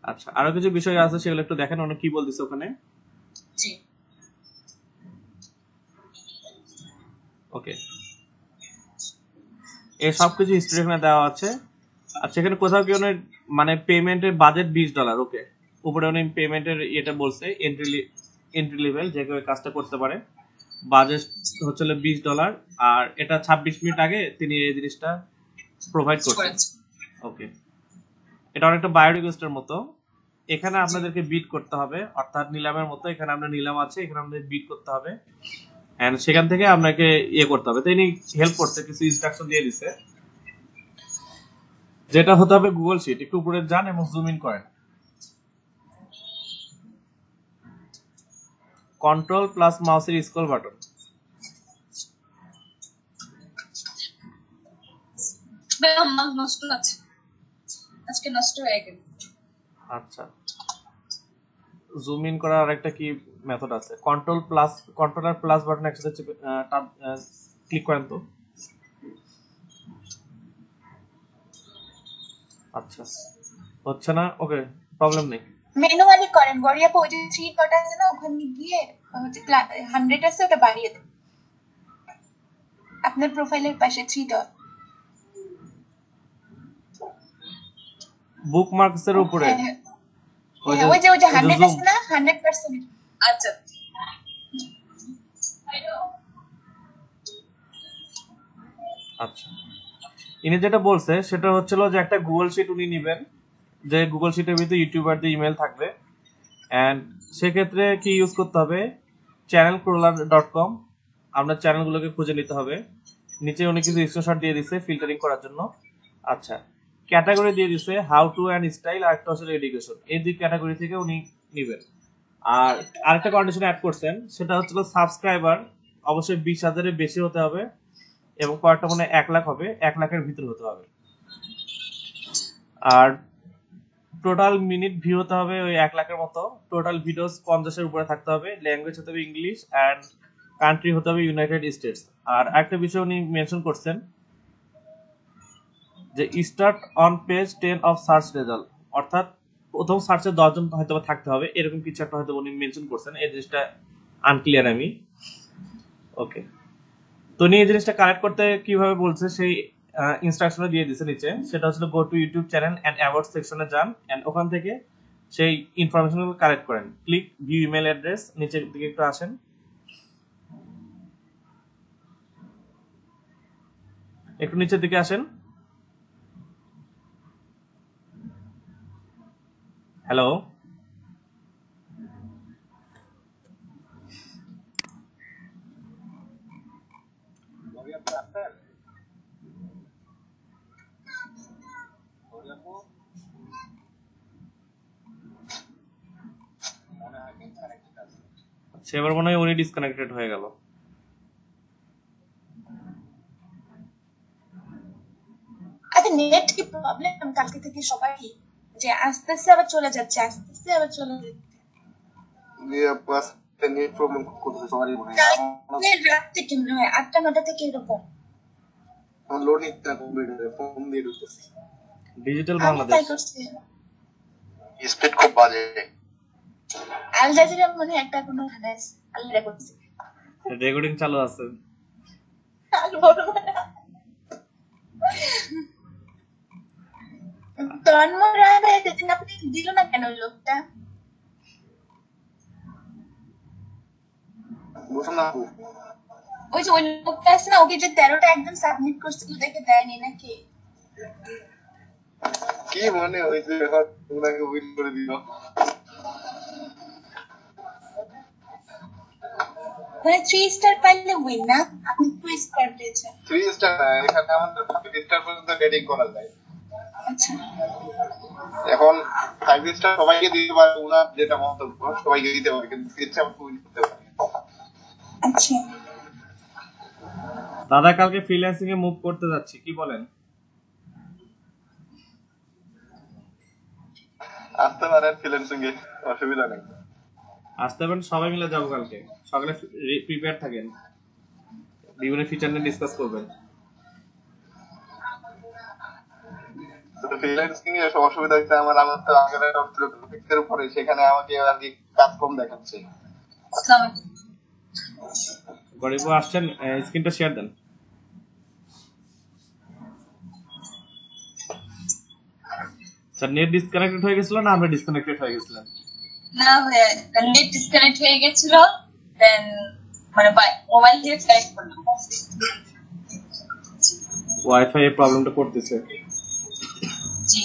আচ্ছা, আরো কিছু বিষয় আছে সেগুলো একটু দেখেন, অনেক কি বলতেছে ওখানে। জি ওকে, এই সবকিছু হিস্ট্রি এখানে দেওয়া আছে। আচ্ছা, এখানে কোথাও কি মানে পেমেন্টের বাজেট $20। ওকে, উপরে উনি পেমেন্টের এটা বলছে, এন্ট্রি লেভেল যে কেউ এই কাজটা করতে পারে। বাজেট হচ্ছে $20, আর এটা 26 মিনিট আগে তিনি এই জিনিসটা প্রোভাইড করছেন। ওকে, এটা অনেকটা বায়ো রিকোয়েস্টের মতো। এখানে আপনাদেরকে বিট করতে হবে, অর্থাৎ নিলামের মতো। এখানে আপনার নিলাম আছে, এখানে আপনাদের বিট করতে হবে, এন্ড সেখান থেকে আপনাকে ইয়ে করতে হবে। তো ইনি হেল্প করছে, কিছু ইনস্ট্রাকশন দিয়ে দিছে। যেটা হতে হবে গুগল শিট, একটু উপরে যান এবং জুম ইন করেন। কন্ট্রোল প্লাস মাউসের স্ক্রল বাটন। নষ্ট আছে, আজকে নষ্ট হয়ে গেল। আচ্ছা, জুম ইন করার আরেকটা কি মেথড আছে, কন্ট্রোল আর প্লাস বাটন একসাথে ক্লিক করেন তো। আচ্ছা, হচ্ছে না, ওকে, প্রবলেম নেই। ম্যানুয়ালি করেন গড়িয়া, ওই যে 3 ডট আছে না, ওখানে গিয়ে হচ্ছে 100 আছে ওটা বাড়িয়ে দেন আপনার প্রোফাইলের পাশে 3 ডট। বুকমার্কস এর উপরে ওই যে 100 আছে না, 100%। আচ্ছা আচ্ছা, ইনি যেটা বলছে সেটা হচ্ছিল যে একটা গুগল শিট উনি নেবেন, যে গুগল শিটের ভিতরে ইউটিউবারদের ইমেল থাকবে, অ্যান্ড সেক্ষেত্রে কি ইউজ করতে হবে, channelcrawler.com, আপনার চ্যানেলগুলোকে খুঁজে নিতে হবে। নিচে উনি কিছু স্ক্রিনশট দিয়ে দিছে ফিল্টারিং করার জন্য। আচ্ছা, ক্যাটাগরি দিয়ে দিছে হাউ টু অ্যান্ড স্টাইল, আর একটা হচ্ছে এডুকেশন। এই দুই ক্যাটাগরি থেকে উনি নেবেন। আর আরেকটা কন্ডিশন অ্যাড করছেন, সেটা হচ্ছে সাবস্ক্রাইবার অবশ্যই 20,000-এর বেশি হতে হবে, এবং কয়েকটা মনে 1 লাখ হবে, 1 লাখের ভিতরে হতে হবে। আর টোটাল মিনিট ভিউ হতে হবে ওই 1 লাখের মতো। টোটাল ভিডিওস 50-এর উপরে থাকতে হবে। ল্যাঙ্গুয়েজ হতে হবে ইংলিশ, অ্যান্ড কান্ট্রি হতে হবে ইউনাইটেড স্টেটস। আর একটা বিষয় উনি মেনশন করছেন যে start on page 10 of search result, অর্থাৎ প্রথম সার্চে 10 জন হয়তো থাকতে হবে, এরকম কিছু একটা হয়তো উনি মেনশন করছেন। এই জিনিসটা আনক্লিয়ার আমি। ওকে, তো উনি এই জিনিসটা কালেক্ট করতে কিভাবে বলছে সেই ইনস্ট্রাকশনে দিয়ে দিছে নিচে। সেটা হচ্ছে go to YouTube channel and award সেকশনে যান, অ্যান্ড ওখান থেকে সেই ইনফরমেশনগুলো কালেক্ট করেন। ক্লিক ভিউ ইমেল অ্যাড্রেস, নিচের দিকে একটু আসেন, একটু নিচের দিকে আসেন। হ্যালো, সেবার মনে হয় উনি ডিসকানেক্টেড হয়ে গেল। আচ্ছা, নেট কি প্রবলেম কালকে থেকে সবাই, যে আসতেছে আবার চলে যাচ্ছে, আসতেছে আবার চলে যাচ্ছে? নেট প্রবলেম করতেছে সবারই মনে হয়। কালকে রাত থেকে মনে হয় 8টা-9টা থেকে এরকম। আমার লোড নিতে না কম্পিউটারে, ফোন দিয়ে ঢুকতেছি। ডিজিটাল আমি বাংলাদেশ তাই করছি। স্পিড খুব বাজে। আল জাজিরা মনে হয় একটা কোনো আল্লাহ করছে। রেকর্ডিং চালু আছে। আর বড় না। তন্ময় রায় ভাই সেদিন আপনি দিল না কেন ওই লোকটা? বুঝলাম না। ওই যে ওই লোকটা আছে না, ওকে যে 13টা একদম সাবমিট করছিল দেখে দেয়নি নাকি? কি মনে হয়েছে এখন ওনাকে উইন করে দিল। মানে 3 স্টার পাইলে উইন না? আপনি 2 স্টার পেয়েছেন। 3 স্টার না, এখানে আমাদের 5 স্টার পর্যন্ত রেটিং করা যায়। আচ্ছা, এখন 5 স্টার সবাইকে দিতে পারে, ওনার যেটা মন্তব্য সবাইকে দিতে পারে, কিন্তু 3 স্টার উইন করতে পারে। আচ্ছা। দাদা কালকে ফ্রিল্যান্সিং এ মুভ করতে যাচ্ছি, কি বলেন? আসতে পারেন ফ্রিল্যান্সিং এ, অসুবিধা নেই। আসতে পারেন, সবাই মিলে যাবো কালকে সকালে। প্রিপেয়ার থাকেন, বিভিন্ন ফিচার নিয়ে ডিসকাস করবেন। ফ্রিল্যান্সিং এ অসুবিধা হচ্ছে আমার তো আগের একটা ছিল গ্রাফিক্সের উপরে, সেখানে আমাকে আর কি কাজ কম দেখাচ্ছে। গরিব আসছেন, স্ক্রিনটা শেয়ার দেন। স্যার নেট ডিসকানেক্টেড হয়ে গেছিল না আমরা ডিসকানেক্টেড হয়ে গেছিলাম? না ভাইয়া, নেট ডিসকানেক্ট হয়ে গেছিল, দেন মানে মোবাইল দিয়ে ট্রাই করলাম। ওয়াইফাই এর প্রবলেমটা করতেছে। জি,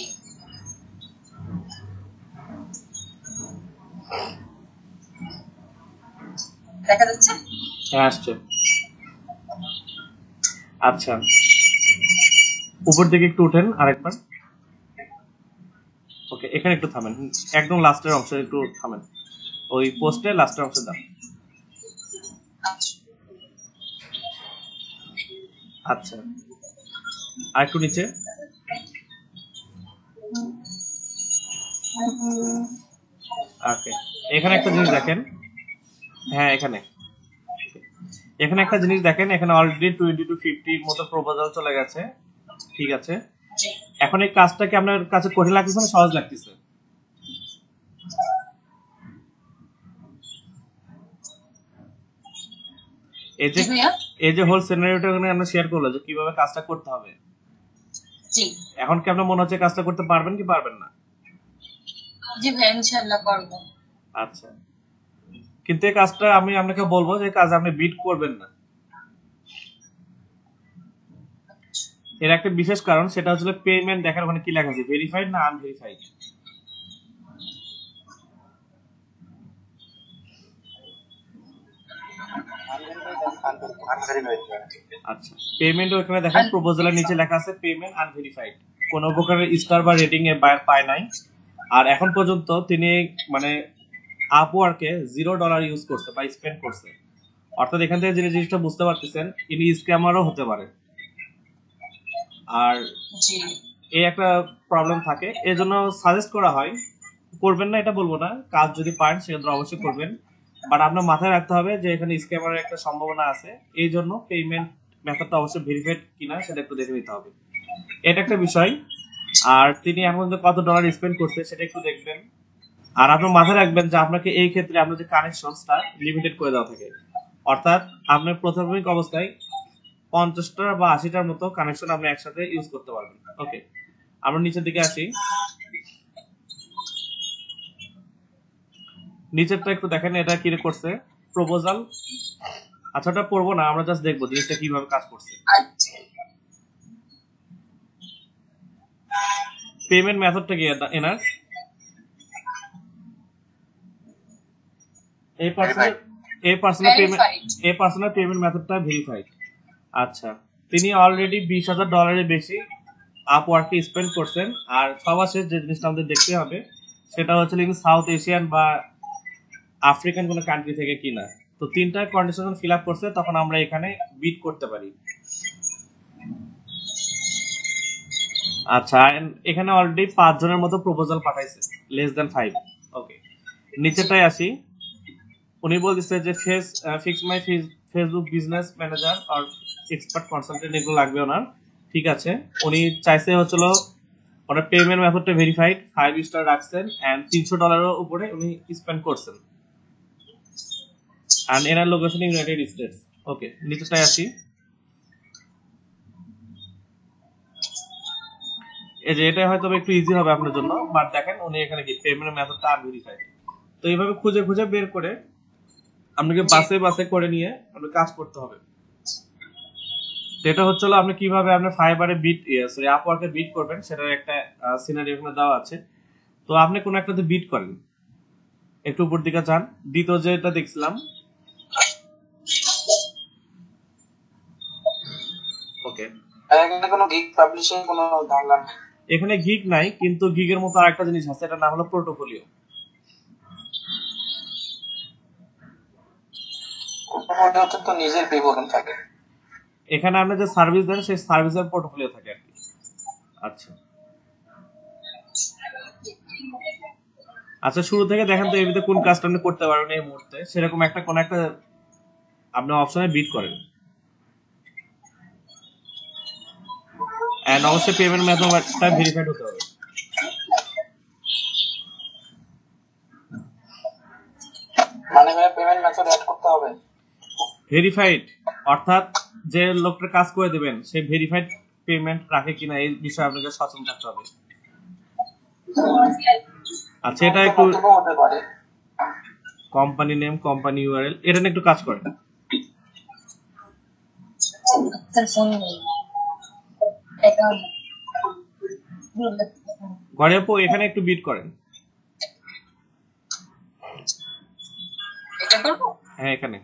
দেখা যাচ্ছে? হ্যাঁ, আসছে। আচ্ছা, উপর দিকে একটু উঠেন আরেকবার। ওকে, এখানে একটু থামেন, একদম লাস্টের অংশে একটু থামেন, ওই পোস্টে লাস্টের অংশে দাও। আচ্ছা, আর একটু নিচে। ওকে, এখানে একটা জিনিস দেখেন। হ্যাঁ, এখানে একটা জিনিস দেখেন, এখানে অলরেডি 20 to 50 মতো প্রপোজাল চলে গেছে। ঠিক আছে, এখন এই কাজটা কি আপনার কাছে কঠিন লাগতেছে না সহজ লাগতেছে? এই যে হোল সিনারিওটা আমরা শেয়ার করলো যে কিভাবে কাজটা করতে হবে, এখন কি আপনার মনে হচ্ছে কাজটা করতে পারবেন কি পারবেন না? জি ভাই, ইনশাআল্লাহ করব। আচ্ছা, কিন্তু এই কাজটা আমি আপনাকে বলবো যে কাজ আপনি বিট করবেন না। এর একটা বিশেষ কারণ, সেটা হচ্ছে পেমেন্ট দেখার ওখানে কি লেখা আছে, ভেরিফাইড না আনভেরিফাইড। আচ্ছা, পেমেন্ট ওখানে দেখেন প্রপোজালের নিচে লেখা আছে পেমেন্ট আনভেরিফাইড, কোনো প্রকারের স্টার বা রেটিং এর বায়ার পায় নাই। আর এখন পর্যন্ত তিনি মানে আপওয়ার্কে $0 ইউজ করছে বা স্পেন্ড করছে। অর্থাৎ এখান থেকে যে জিনিসটা বুঝতে পারতেছেন, ইনি স্ক্যামারও হতে পারে। আর জি এই একটা প্রবলেম থাকে, এই জন্য সাজেস্ট করা হয়, করবেন না এটা বলবো না, কাজ যদি পারেন সেক্ষেত্রে অবশ্যই করবেন, বাট আপনার মাথায় রাখতে হবে যে এখানে স্ক্যামারের একটা সম্ভাবনা আছে, এই জন্য পেমেন্ট মেথডটা অবশ্যই ভেরিফাইড কিনা সেটা একটু দেখে নিতে হবে, এটা একটা বিষয়। আর তিনি এখন পর্যন্ত কত ডলার স্পেন্ড করছে সেটা একটু দেখবেন। আর আপনার মাথায় রাখবেন যে আপনাকে এই ক্ষেত্রে আপনার যে কানেকশনটা লিমিটেড করে দেওয়া থাকে, অর্থাৎ আপনার প্রাথমিক অবস্থায় 50টা বা 80টার মতো কানেকশন আপনি একসাথে ইউজ করতে পারবেন। ওকে, আমরা নিচের দিকে আসি, নিচেরটা একটু দেখেন, এটা কি করছে প্রপোজাল। আচ্ছা, ওটা পড়বো না, আমরা জাস্ট দেখবো জিনিসটা কিভাবে কাজ করছে। আচ্ছা পেমেন্ট মেথডটা কি এনার, এই পার্সোনাল পেমেন্ট মেথডটা ভেরিফাইড। আচ্ছা, তিনি অলরেডি $20,000 বেশি আপওয়ার্কে স্পেন্ড করছেন। আর সবার শেষ যে জিনিসটা আমাদের দেখতে হবে সেটা হচ্ছে সাউথ এশিয়ান বা আফ্রিকান কোনো কান্ট্রি থেকে কিনা। তো তিনটা কন্ডিশন ফিল আপ করছে, তখন আমরা এখানে বিট করতে পারি। আচ্ছা, এখানে অলরেডি 5 জনের মতো প্রপোজাল পাঠাইছে, লেস দ্যান 5। ওকে, নিচেটাই আসি, উনি বলতেছে যে fix my Facebook business manager আর এক্সপার্ট কনসালটেন্ট এগুলো লাগবে ওনার, ঠিক আছে। উনি চাইছে হচ্ছিল ওনার পেমেন্ট মেথডটা ভেরিফাইড, 5 স্টার রাখছেন এন্ড $300 উপরে উনি স্পেন্ড করছেন, এন্ড এনার লোকেশন ইউনাইটেড স্টেটস। ওকে, নিচেটাই আসি, এই যে এটা হয়তো একটু ইজি হবে আপনার জন্য, বাট দেখেন উনি এখানে কি পেমেন্ট মেথডটা আনভেরিফাইড। তো এইভাবে খুঁজে খুঁজে বের করে আপনাকে বাসে বাসে করে নিয়ে আপনাকে কাজ করতে হবে। এটা হচ্ছে আপনি কিভাবে আপনি ফাইবারে বিট সরি আপওয়ার্কে বিট করবেন সেটার একটা সিনারিও এখানে দেওয়া আছে। তো আপনি কোন একটাতে বিট করেন, একটু উপর দিকে যান, দ্বিতীয় যেটা দেখছিলাম, ওকে, এখানে কোনো গিগ পাবলিশিং কোনো ধারণা নেই। এখানে গিগ নাই, কিন্তু গিগের মতো আরেকটা জিনিস আছে, এটার নাম হলো পোর্টফোলিও। পোর্টফোলিওতে তো নিজের বিবরণ থাকে, এখানে আপনি যে সার্ভিস দেন সেই সার্ভিসের পোর্টফোলিও থাকে আর কি। আচ্ছা আচ্ছা, শুরু থেকে দেখেন তো এর ভিতরে কোন কাজটা আপনি করতে পারবেন এই মুহূর্তে, সেরকম একটা কোন একটা আপনি অপশনে বিট করেন, এন্ড অবশ্যই পেমেন্ট মেথডটা ভেরিফাইড হতে হবে। মানে পেমেন্ট মেথড অ্যাড করতে হবে। ভেরিফাইড অর্থাৎ যে লোকটা কাজ করে দেবেন সে ভেরিফাইড পেমেন্ট রাখে কিনা এই বিষয়ে আপনাকে সচেতন থাকতে হবে। আচ্ছা, এটা একটু হতে পারে কোম্পানি নেম, কোম্পানি ইউআরএল, এটা নিয়ে একটু কাজ করেন। ঘরে আপু এখানে একটু বিট করেন। এটা করবো? হ্যাঁ, এখানে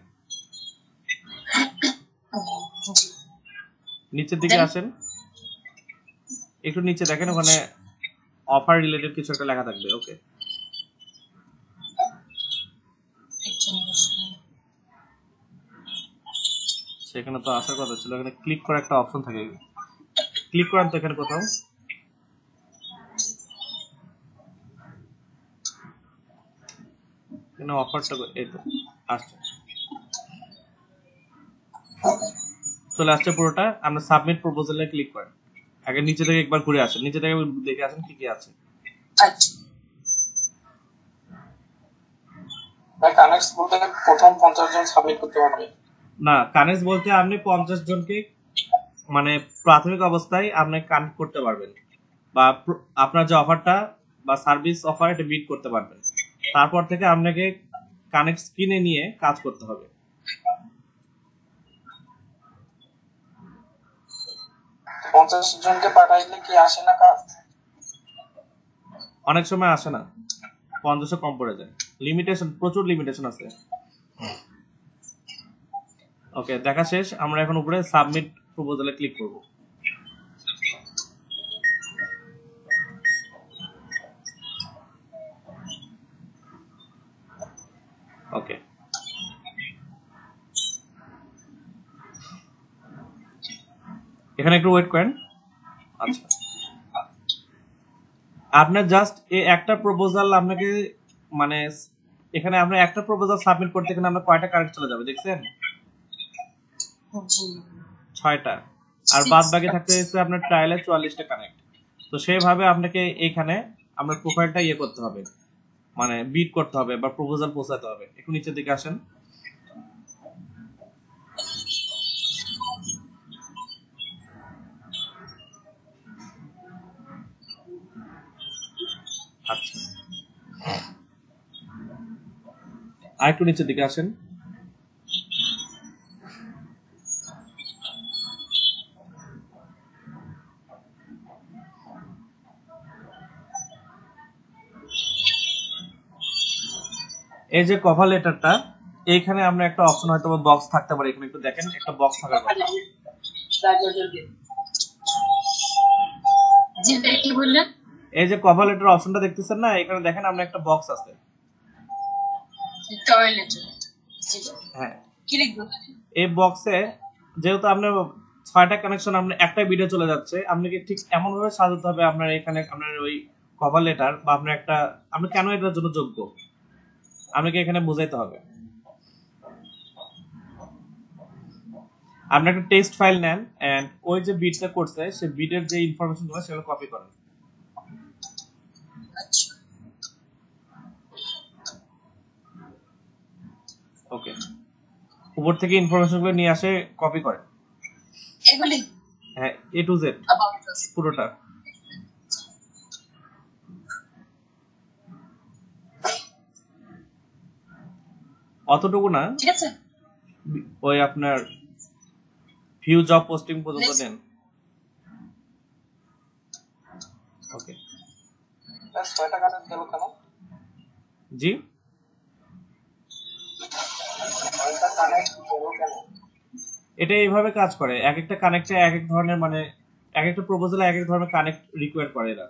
নিচের দিকে আসেন, একটু নিচে দেখেন, ওখানে অফার রিলেটেড কিছু একটা লেখা থাকবে। ওকে, সেখানে তো আসার কথা ছিল, এখানে ক্লিক করার একটা অপশন থাকে, ক্লিক করেন তো এখানে কোথাও। এখানে অফারটা এই তো আসছে, চলে আসছে পুরোটা। আমরা সাবমিট প্রপোজালে ক্লিক করেন, আগে নিচে থেকে একবার ঘুরে আসেন, নিচে থেকে দেখে আসেন কি কি আছে। আচ্ছা কানেক্ট বলতে প্রথম 50 জন সাবমিট করতে পারবে না, কানেক্ট বলতে আপনি 50 জনকে মানে প্রাথমিক অবস্থায় আপনি কানেক্ট করতে পারবেন, বা আপনার যে অফারটা বা সার্ভিস অফার এটা বিট করতে পারবেন। তারপর থেকে আপনাকে কানেক্ট কিনে নিয়ে কাজ করতে হবে। 50 জনকে পাঠাইলে কি আসে না কাজ? অনেক সময় আসে না, 50 কম পড়ে যায়, লিমিটেশন, প্রচুর লিমিটেশন আছে। ওকে, দেখা শেষ। আমরা এখন উপরে সাবমিট প্রপোজালে ক্লিক করব। ওকে, এখানে একটু ওয়েট করেন। আচ্ছা, আপনার জাস্ট এই একটা প্রপোজাল আপনাকে মানে এখানে আমরা একটা প্রপোজাল সাবমিট করতে এখানে আমরা কয়টা কারেক্ট চলে যাবে দেখছেন? 6টা। আর বাদ বাকি থাকতে হচ্ছে আপনার ট্রায়ালে 44টা কানেক্ট। তো সেইভাবে আপনাকে এখানে আমরা প্রোফাইলটা ইয়ে করতে হবে, মানে বিট করতে হবে বা প্রপোজাল পৌঁছাতে হবে। একটু নিচের দিকে আসেন। আচ্ছা, আর একটু নিচের দিকে আসেন। এই যে কভার লেটারটা, এইখানে আমরা একটা অপশন হয়তো বক্স থাকতে পারে, এখানে একটু দেখেন, একটা বক্স থাকার কথা। এই যে কভার লেটার অপশনটা দেখতেছেন না, এখানে দেখেন আমরা একটা বক্স আছে। হ্যাঁ, এই বক্সে যেহেতু আপনার 6টা কানেকশন, আপনার একটা ভিডিও চলে যাচ্ছে, আপনাকে ঠিক এমন ভাবে সাজাতে হবে আপনার এখানে আপনার ওই কভার লেটার বা আপনার একটা, আপনি কেন এটার জন্য যোগ্য আপনাকে এখানে বুঝাইতে হবে। আপনি একটা টেক্সট ফাইল নেন এন্ড ওই যে বিটটা করছে সেই বিটের যে ইনফরমেশন গুলো সেগুলো কপি করেন। ওকে, উপর থেকে ইনফরমেশন গুলো নিয়ে আসে কপি করেন। হ্যাঁ, A to Z পুরোটা। অতটুকু না, ঠিক আছে, ওই আপনার ভিউ জব পোস্টিং পর্যন্ত নেন। ওকে, 6টা কানেক্ট গেল কেন? জি, 6টা কানেক্ট গেল কেন? এটা এইভাবে কাজ করে, এক একটা কানেক্টে এক এক ধরনের, মানে এক একটা প্রপোজালে এক এক ধরনের কানেক্ট রিকোয়ার করে এরা।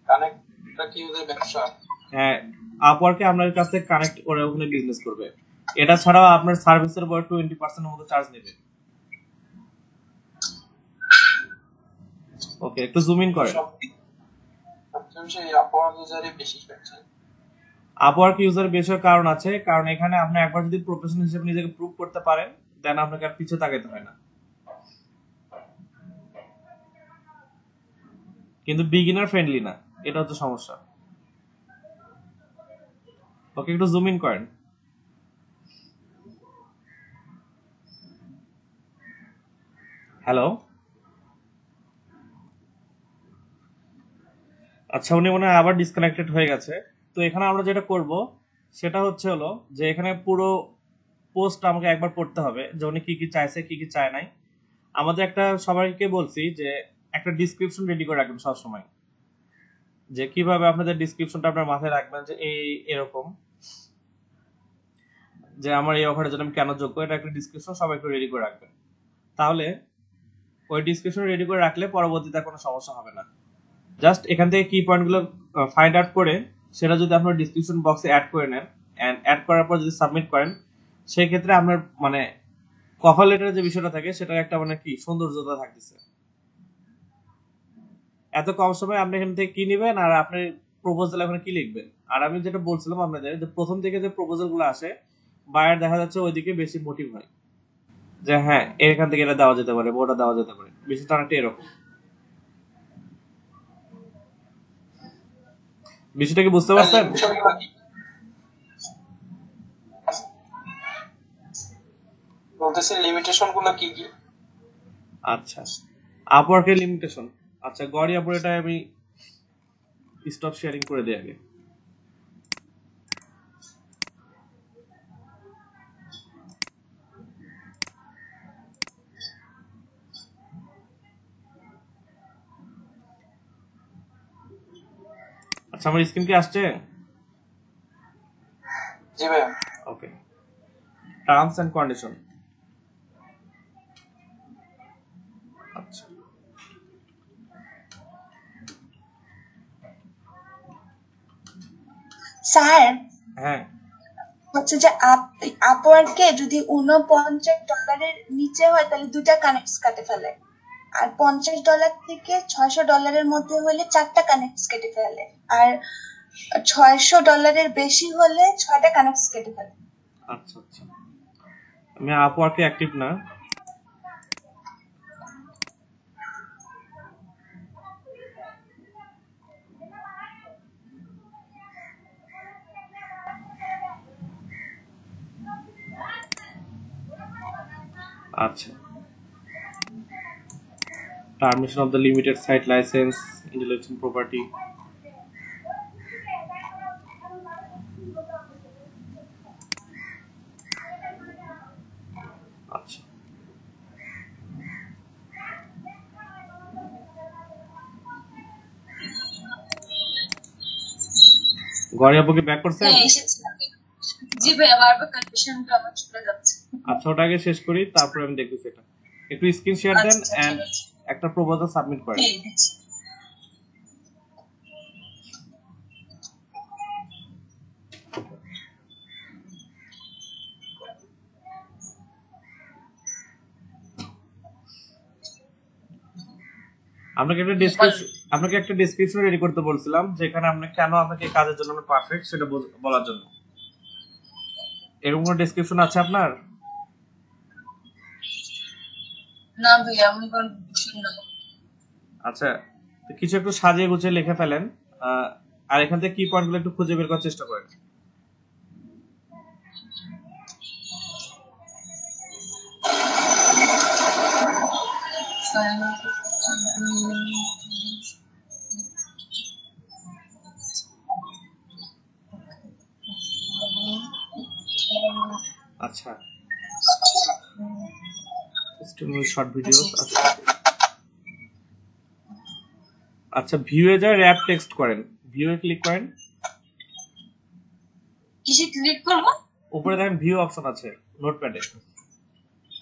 কানেক্টটা কি ওদের ব্যবসা? হ্যাঁ, আপওয়ার্কে আপনার কাছ থেকে কানেক্ট করে ওখানে বিজনেস করবে। এটা ছাড়াও আপনার সার্ভিসের উপর 20% মতো চার্জ নেবে। ওকে, একটু জুম ইন করেন। আপওয়ার্ক ইউজারই বেশি পাচ্ছে। আপওয়ার্ক ইউজার বেশি হওয়ার কারণ আছে, কারণ এখানে আপনি একবার যদি প্রফেশনাল হিসেবে নিজেকে প্রুভ করতে পারেন, দেন আপনাকে আর পিছু তাকাইতে হয় না। কিন্তু বিগিনার ফ্রেন্ডলি না, এটা হচ্ছে সমস্যা। ওকে, একটু জুম ইন করেন। হ্যালো, আচ্ছা, উনি মনে হয় আবার ডিসকানেক্টেড হয়ে গেছে। তো এখানে আমরা যেটা করব সেটা হচ্ছে হলো যে এখানে পুরো পোস্ট আমাকে একবার পড়তে হবে যে উনি কি কি চাইছে কি কি চায় নাই। আমাদের একটা সবাইকে বলছি যে একটা ডিসক্রিপশন রেডি করে রাখবেন সবসময়, যে কিভাবে আপনাদের ডিসক্রিপশনটা আপনার মাথায় রাখবেন যে এই এরকম, যে আমার এই অফারের জন্য আমি কেন যোগ্য, এটা একটা ডিসক্রিপশন সবাই একটু রেডি করে রাখবেন। তাহলে ওই ডিসক্রিপশন রেডি করে রাখলে পরবর্তীতে কোনো সমস্যা হবে না। জাস্ট এখান থেকে কি পয়েন্টগুলো ফাইন্ড আউট করে সেটা যদি আপনার ডিসক্রিপশন বক্সে অ্যাড করে নেন, এন্ড অ্যাড করার পর যদি সাবমিট করেন, সেই ক্ষেত্রে আপনার মানে কভার লেটারের যে বিষয়টা থাকে সেটার একটা মানে কি সৌন্দর্যতা থাকতেছে। এত কম সময় আপনি এখান থেকে কি নেবেন আর আপনি প্রপোজাল এখন কি লিখবেন। আর আমি যেটা বলছিলাম আপনাদের, যে প্রথম থেকে যে প্রপোজাল গুলো আসে, বায়ার দেখা যাচ্ছে ওইদিকে বেশি মোটিভ হয় যে হ্যাঁ এখান থেকে এটা দেওয়া যেতে পারে, ওটা দেওয়া যেতে পারে, বিষয়টা অনেকটা এরকম। বিষয়টা কি বুঝতে পারছেন? বলতেছি লিমিটেশন গুলো কি কি? আচ্ছা, আপওয়ার্কের লিমিটেশন। আচ্ছা, গড়ি আপওয়ার্ক, এটা আমি স্টপ শেয়ারিং করে দিই আগে। আচ্ছা, আমার স্ক্রিন কি আসছে? জি ভাইয়া। ওকে, টার্মস এন্ড কন্ডিশন। আচ্ছা, স্যার হ্যাঁ হচ্ছে যে আপওয়ার্কে যদি $49 নিচে হয় তাহলে 2টা কানেক্টস কাটে ফেলে, আর $50 থেকে $600 মধ্যে হলে 4টা কানেক্টস কেটে ফেলে, আর $600 বেশি হলে 6টা কানেক্টস কেটে ফেলে। আচ্ছা আচ্ছা, আমি আপওয়ার্কে অ্যাক্টিভ না। আচ্ছা, termination of the limited site license, intellectual property. আচ্ছা, গড়ে আপু কি ব্যাক করছেন? হ্যাঁ এসেছিলাম। জি ভাইয়া, বারবার কন্ডিশনটা আমার চলে যাচ্ছে। আচ্ছা, ওটা আগে শেষ করি, তারপরে আমি দেখতেছি এটা। একটু স্ক্রিন শেয়ার দেন এন্ড একটা প্রপোজাল সাবমিট করেন। আপনাকে একটা ডেসক্রিপশন রেডি করতে বলছিলাম, যেখানে আপনি কেন আপনাকে এই কাজের জন্য পারফেক্ট সেটা বলার জন্য। এরকম কোনো ডেসক্রিপশন আছে আপনার? না ভাইয়া, আমি কোন ডেসক্রিপশন না। আচ্ছা, তো কিছু একটু সাজিয়ে গুছিয়ে লিখে ফেলেন, আর এখান থেকে কি পয়েন্টগুলো একটু খুঁজে বের করার চেষ্টা করেন। আচ্ছা, শর্ট ভিডিওস। আচ্ছা, ভিউয়ে যা র‍্যাপ টেক্সট করেন, ভিউয়ে ক্লিক করেন। কিসে ক্লিক করব? উপরে দেখেন ভিউ অপশন আছে নোটপ্যাডে।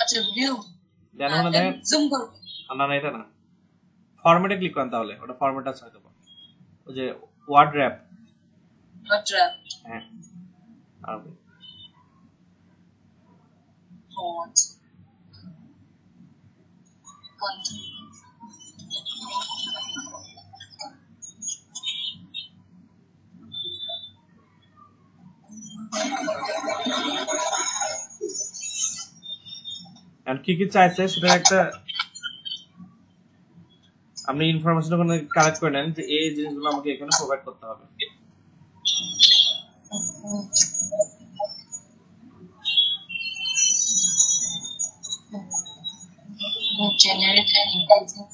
আচ্ছা, ভিউ দেন ওখানে দেখেন জুম করব। না না, এটা না, ফরম্যাটে ক্লিক করেন, তাহলে ওটা ফরম্যাট আছে হয়তো, ওই যে ওয়ার্ড র‍্যাপ। আচ্ছা, হ্যাঁ, আরবি। আর কি কি চাইছে সেটা একটা আপনি ইনফরমেশন ওখানে কালেক্ট করে নেন, যে এই জিনিসগুলো আমাকে এখানে প্রোভাইড করতে হবে। generate and intelligent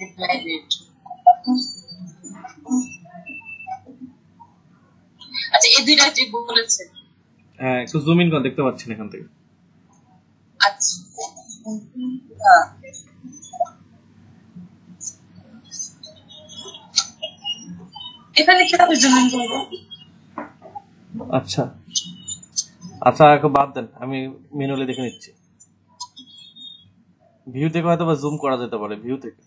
reply rate. আচ্ছা, এই দুইটা যে বলেছে, হ্যাঁ, একটু জুম ইন করে দেখতে পাচ্ছেন এখান থেকে। আচ্ছা, হ্যাঁ, এখানে কিভাবে জুম ইন করব? আচ্ছা আচ্ছা, একটু বাদ দেন, আমি ম্যানুয়ালি দেখে নিচ্ছি। ভিউ থেকে হয়তো বা জুম করা যেতে পারে, ভিউ থেকে।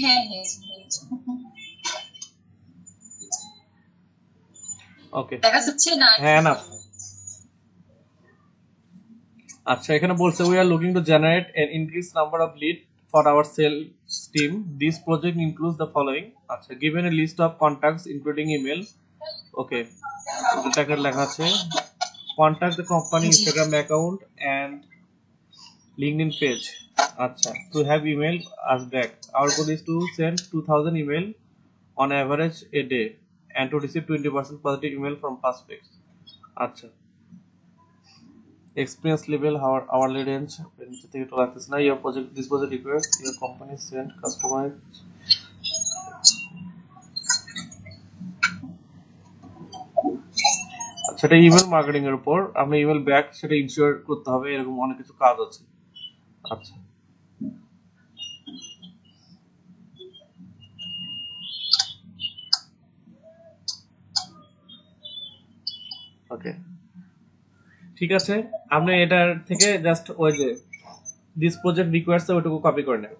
হ্যাঁ হ্যাঁ, ওকে, দেখা যাচ্ছে না? হ্যাঁ না। আচ্ছা, এখানে বলছে we are looking to generate an increased number of lead for our sales team. This project includes the following. আচ্ছা, given a list of contacts including email. ওকে, এটাকে লেখা আছে contact the company Instagram account and LinkedIn page. আচ্ছা, to have email us back. Our goal is to send 2000 email on average a day and to receive 20% positive email from prospects. আচ্ছা, experience level, hourly range, নিচে থেকে তো লাগতেছে না। Your project, this project requires your company send customer সেটা email marketing এর উপর, আমরা ইমেল ব্যাক সেটা ইনশিওর করতে হবে, এরকম অনেক কিছু কাজ আছে। আচ্ছা, ওকে, ঠিক আছে। আপনি এটার থেকে জাস্ট ওই যে দিস প্রজেক্ট রিকোয়ার্স ওইটুকু কপি করে নেন,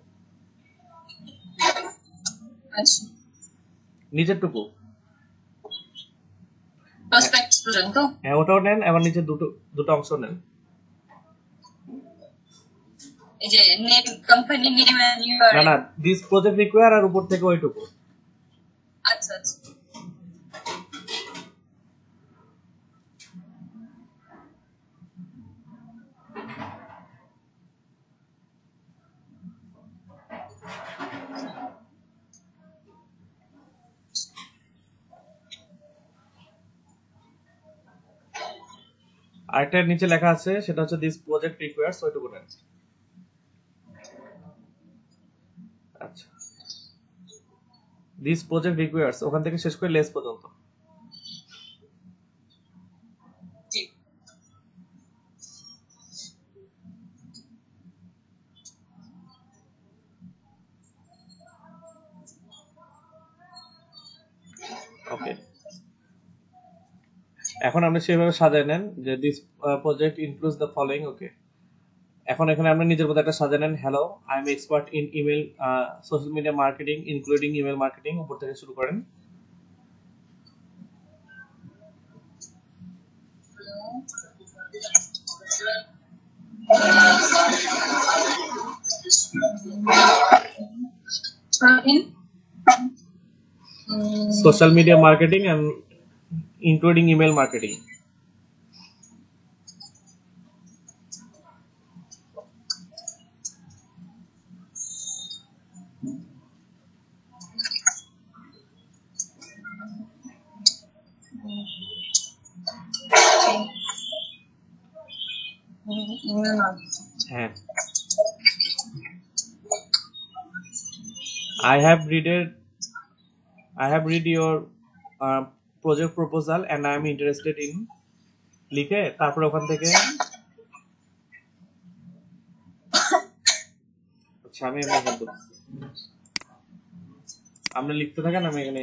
আচ্ছা, নিচেরটুকু। প্রসপেক্টস পর্যন্ত। হ্যাঁ, ওটাও নেন, আবার নিচে দুটো দুটো অংশ নেন। এই যে নেম, কোম্পানি নেম এন্ড না ইউআরএল। না, দিস প্রজেক্ট রিকোয়ার আর উপর থেকে ওইটুকু। আচ্ছা আচ্ছা, আরেকটার নিচে লেখা আছে, সেটা হচ্ছে দিস প্রজেক্ট রিকোয়ার্স, ওইটুকু নেন। আচ্ছা, দিস প্রজেক্ট রিকোয়ার্স ওখান থেকে শেষ করে লেস পর্যন্ত। জি। ওকে, এখন আপনি সেভাবে সাজায় নেন যে this project includes the following. Okay, এখন এখানে আপনি নিজের মধ্যে একটা সাজায় নেন, hello I am expert in email social media marketing including email marketing, উপর থেকে শুরু করেন। Social media marketing and including email marketing. হ্যাঁ, I have read your project proposal and I am interested in লিখে তারপর ওখান থেকে আচ্ছা আমি এমনি হেল্প করছি, আপনি লিখতে থাকেন, আমি এখানে।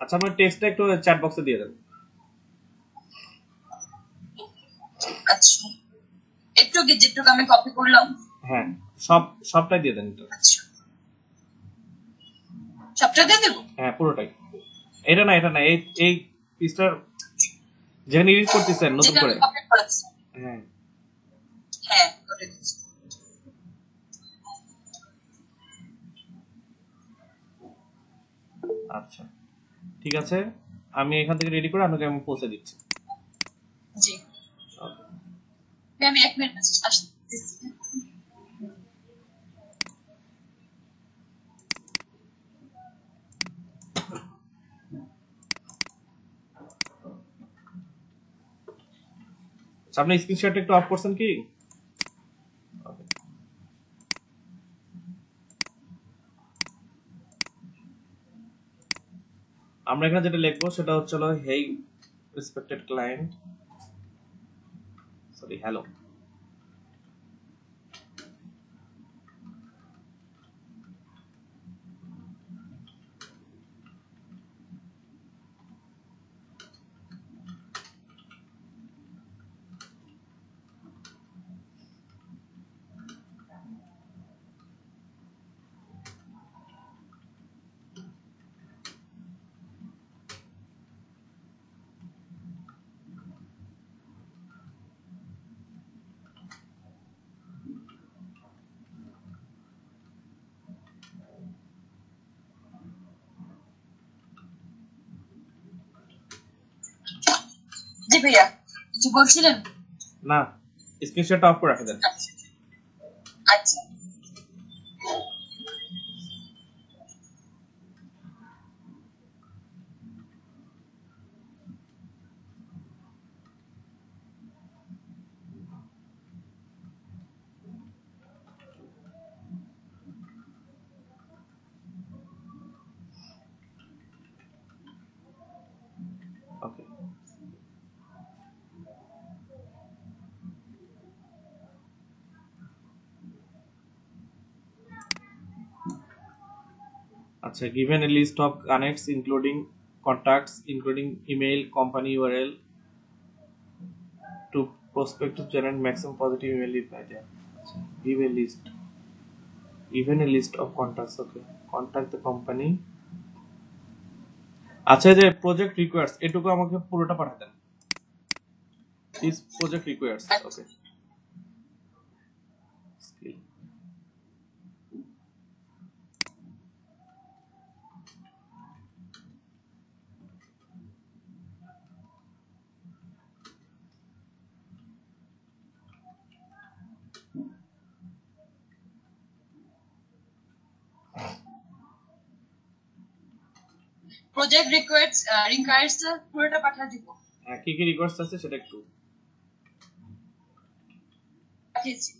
আচ্ছা, আমার টেক্সটটা একটু চ্যাট বক্সে দিয়ে দেন। আচ্ছা, একটু কি যেটুকু আমি কপি করলাম? হ্যাঁ, সবটাই দিয়ে দেন এটা। আচ্ছা, সবটা দিয়ে দেবো? হ্যাঁ, পুরোটাই। এটা না এই এই পিসটার যেখানে এডিট করতেছেন নতুন যেটা করে। আমি কপি করেছি। হ্যাঁ, হ্যাঁ, ওটা দিচ্ছি। আচ্ছা, ঠিক আছে, আমি এখান থেকে রেডি করে আপনাকে আমি পৌঁছে দিচ্ছি। জি, ওকে, আমি 1 মিনিট আসতেছি। আচ্ছা, আপনি স্ক্রিনশটটা একটু অফ করছেন কি? ওকে, আমরা এখানে যেটা লিখবো সেটা হচ্ছে হেই রেসপেক্টেড ক্লায়েন্ট, সরি হ্যালো। জি ভাইয়া, কিছু বলছিলেন? না, স্ক্রিনশটটা অফ করে রাখে দেন। আচ্ছা, ওকে, আচ্ছা, given a list of connects including contacts including email, company URL to prospective generate maximum positive email reply. আচ্ছা, give a list, even a list of contacts. Okay, contact the company. আচ্ছা, যে project requires এটুকু আমাকে পুরোটা পাঠিয়ে দেন। This project requires. Okay, skill project required পুরোটা পাঠিয়ে দিব। কি কি রিকোয়ার্স আছে সেটা একটু পাঠিয়েছি।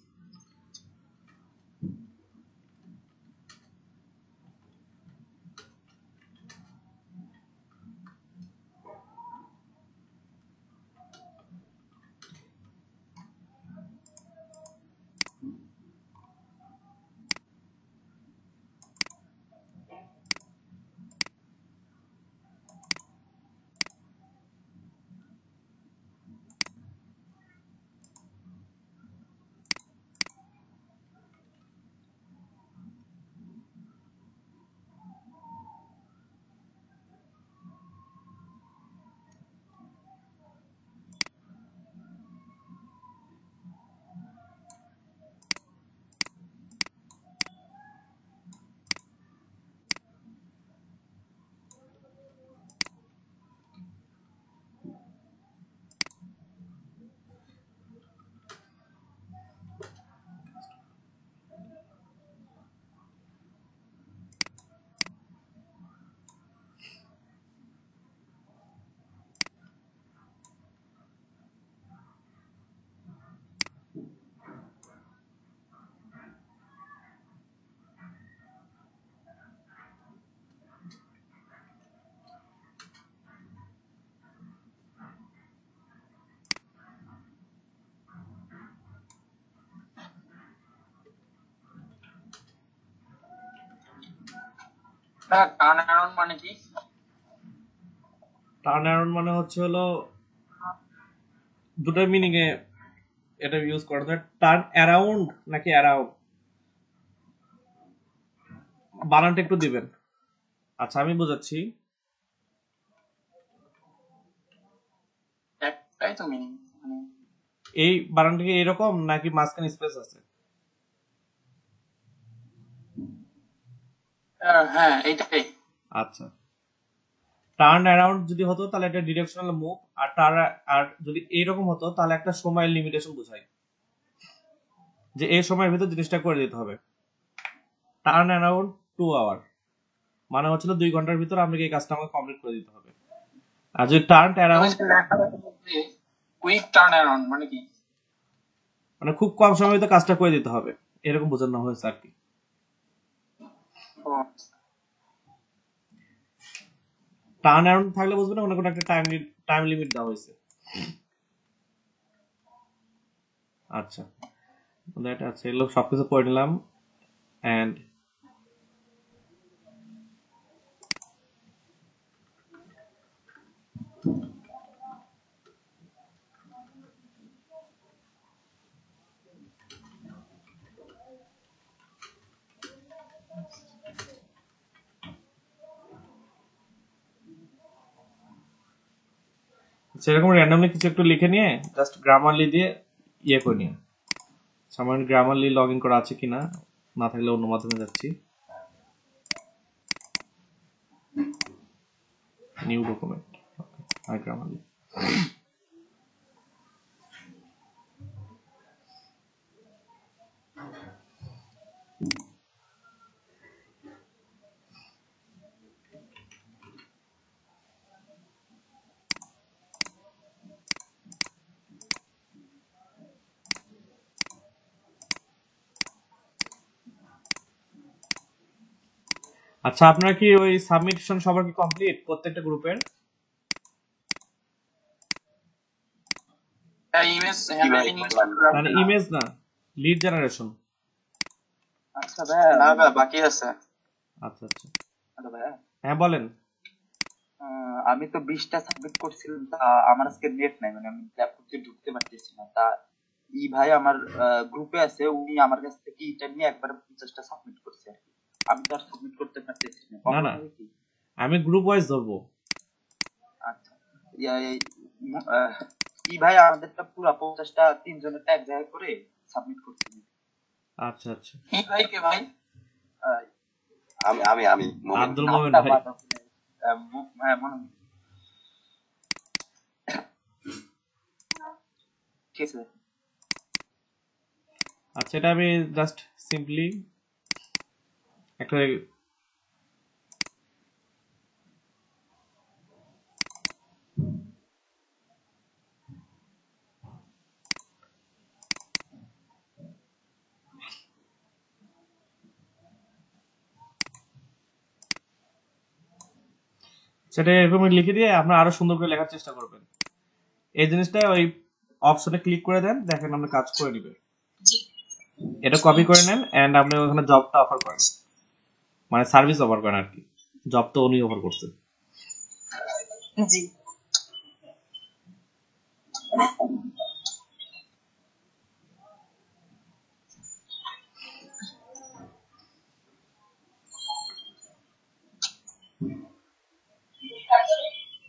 টার্ন অ্যারাউন্ড মানে কি? টার্ন অ্যারাউন্ড মানে হচ্ছে হলো দুটো মিনিং এ এটা ইউজ করা যায়। টার্ন অ্যারাউন্ড নাকি অ্যারাউন্ড, বানানটা একটু দিবেন। আচ্ছা, আমি বোঝাচ্ছি। একটাই তো মিনিং, এই বানানটা কি এরকম নাকি মাঝখানে স্পেস আছে? হ্যাঁ এইটাই। আচ্ছা, টার্ন অ্যারাউন্ড যদি হতো তাহলে এটা ডিরেকশনাল মুভ, আর যদি এইরকম হতো তাহলে একটা সময়ের লিমিটেশন বোঝায় যে এই সময়ের ভিতর জিনিসটা করে দিতে হবে। টার্ন অ্যারাউন্ড 2 আওয়ার মানে হচ্ছিল 2 ঘন্টার ভিতর আপনাকে এই কাজটা আমাকে কমপ্লিট করে দিতে হবে। আর যদি turn around quick turn around মানে কি? মানে খুব কম সময়ের ভিতর কাজটা করে দিতে হবে, এরকম বোঝানো হয়েছে আর কি। টার্ন অ্যারাউন্ড থাকলে বুঝবেন না, কোনো একটা টাইম লিমিট দেওয়া হয়েছে। আচ্ছা, এটা আছে, এগুলো সবকিছু পড়ে নিলাম। অ্যান্ড সেরকম র্যান্ডমলি কিছু একটু লিখে নিয়ে জাস্ট গ্রামারলি দিয়ে ইয়ে করে নিয়ে, সামান্য গ্রামারলি লগ ইন করা আছে কিনা, না থাকলে অন্য মাধ্যমে যাচ্ছি। নিউ ডকুমেন্ট, আর গ্রামারলি। আচ্ছা, আপনার কি ওই সাবমিশন সবার কি কমপ্লিট প্রত্যেকটা গ্রুপের? ইমেজ হ্যান্ডলিং মানে ইমেজ না, লিড জেনারেশন। আচ্ছা ভাই, না ভাই বাকি আছে। আচ্ছা আচ্ছা, হ্যালো ভাইয়া, হ্যাঁ বলেন। আমি তো 20টা সাবমিট করছিলাম, তা আমার আজকে নেট নাই, মানে আমি ল্যাপটপে ঢুকতে পারতেছি না। তা ই ভাই আমার গ্রুপে আছে, উনি আমার কাছ থেকে এটা নিয়ে একবার 50টা সাবমিট করছে আর কি। আমি তো আর সাবমিট করতে পারতেছি না, না প্রবলেম না, হবে কি? আমি গ্রুপ ওয়াইজ ধরবো। আচ্ছা, ই ভাই আমাদেরটা পুরা 50টা 3 জনেরটা এক জায়গায় করে সাবমিট করছি। আচ্ছা আচ্ছা, কি ভাই কে ভাই? আহ, আমি আমি আমি মোমেন। আব্দুল মোমেন নামটা ভাই। বাদ আছে। হ্যাঁ মনে হয়। ঠিক আছে। আচ্ছা, এটা আমি জাস্ট সিম্পলি একটা সেটা এরকম লিখে দিয়ে আপনার আরো সুন্দর করে লেখার চেষ্টা করবেন। এই জিনিসটা ওই অপশনে ক্লিক করে দেন, দেখেন আপনি কাজ করে দিবে। এটা কপি করে নেন এন্ড আপনি ওখানে জবটা অফার করেন, মানে সার্ভিস অফার করেন আর কি। জব তো উনি অফার করছে। জি।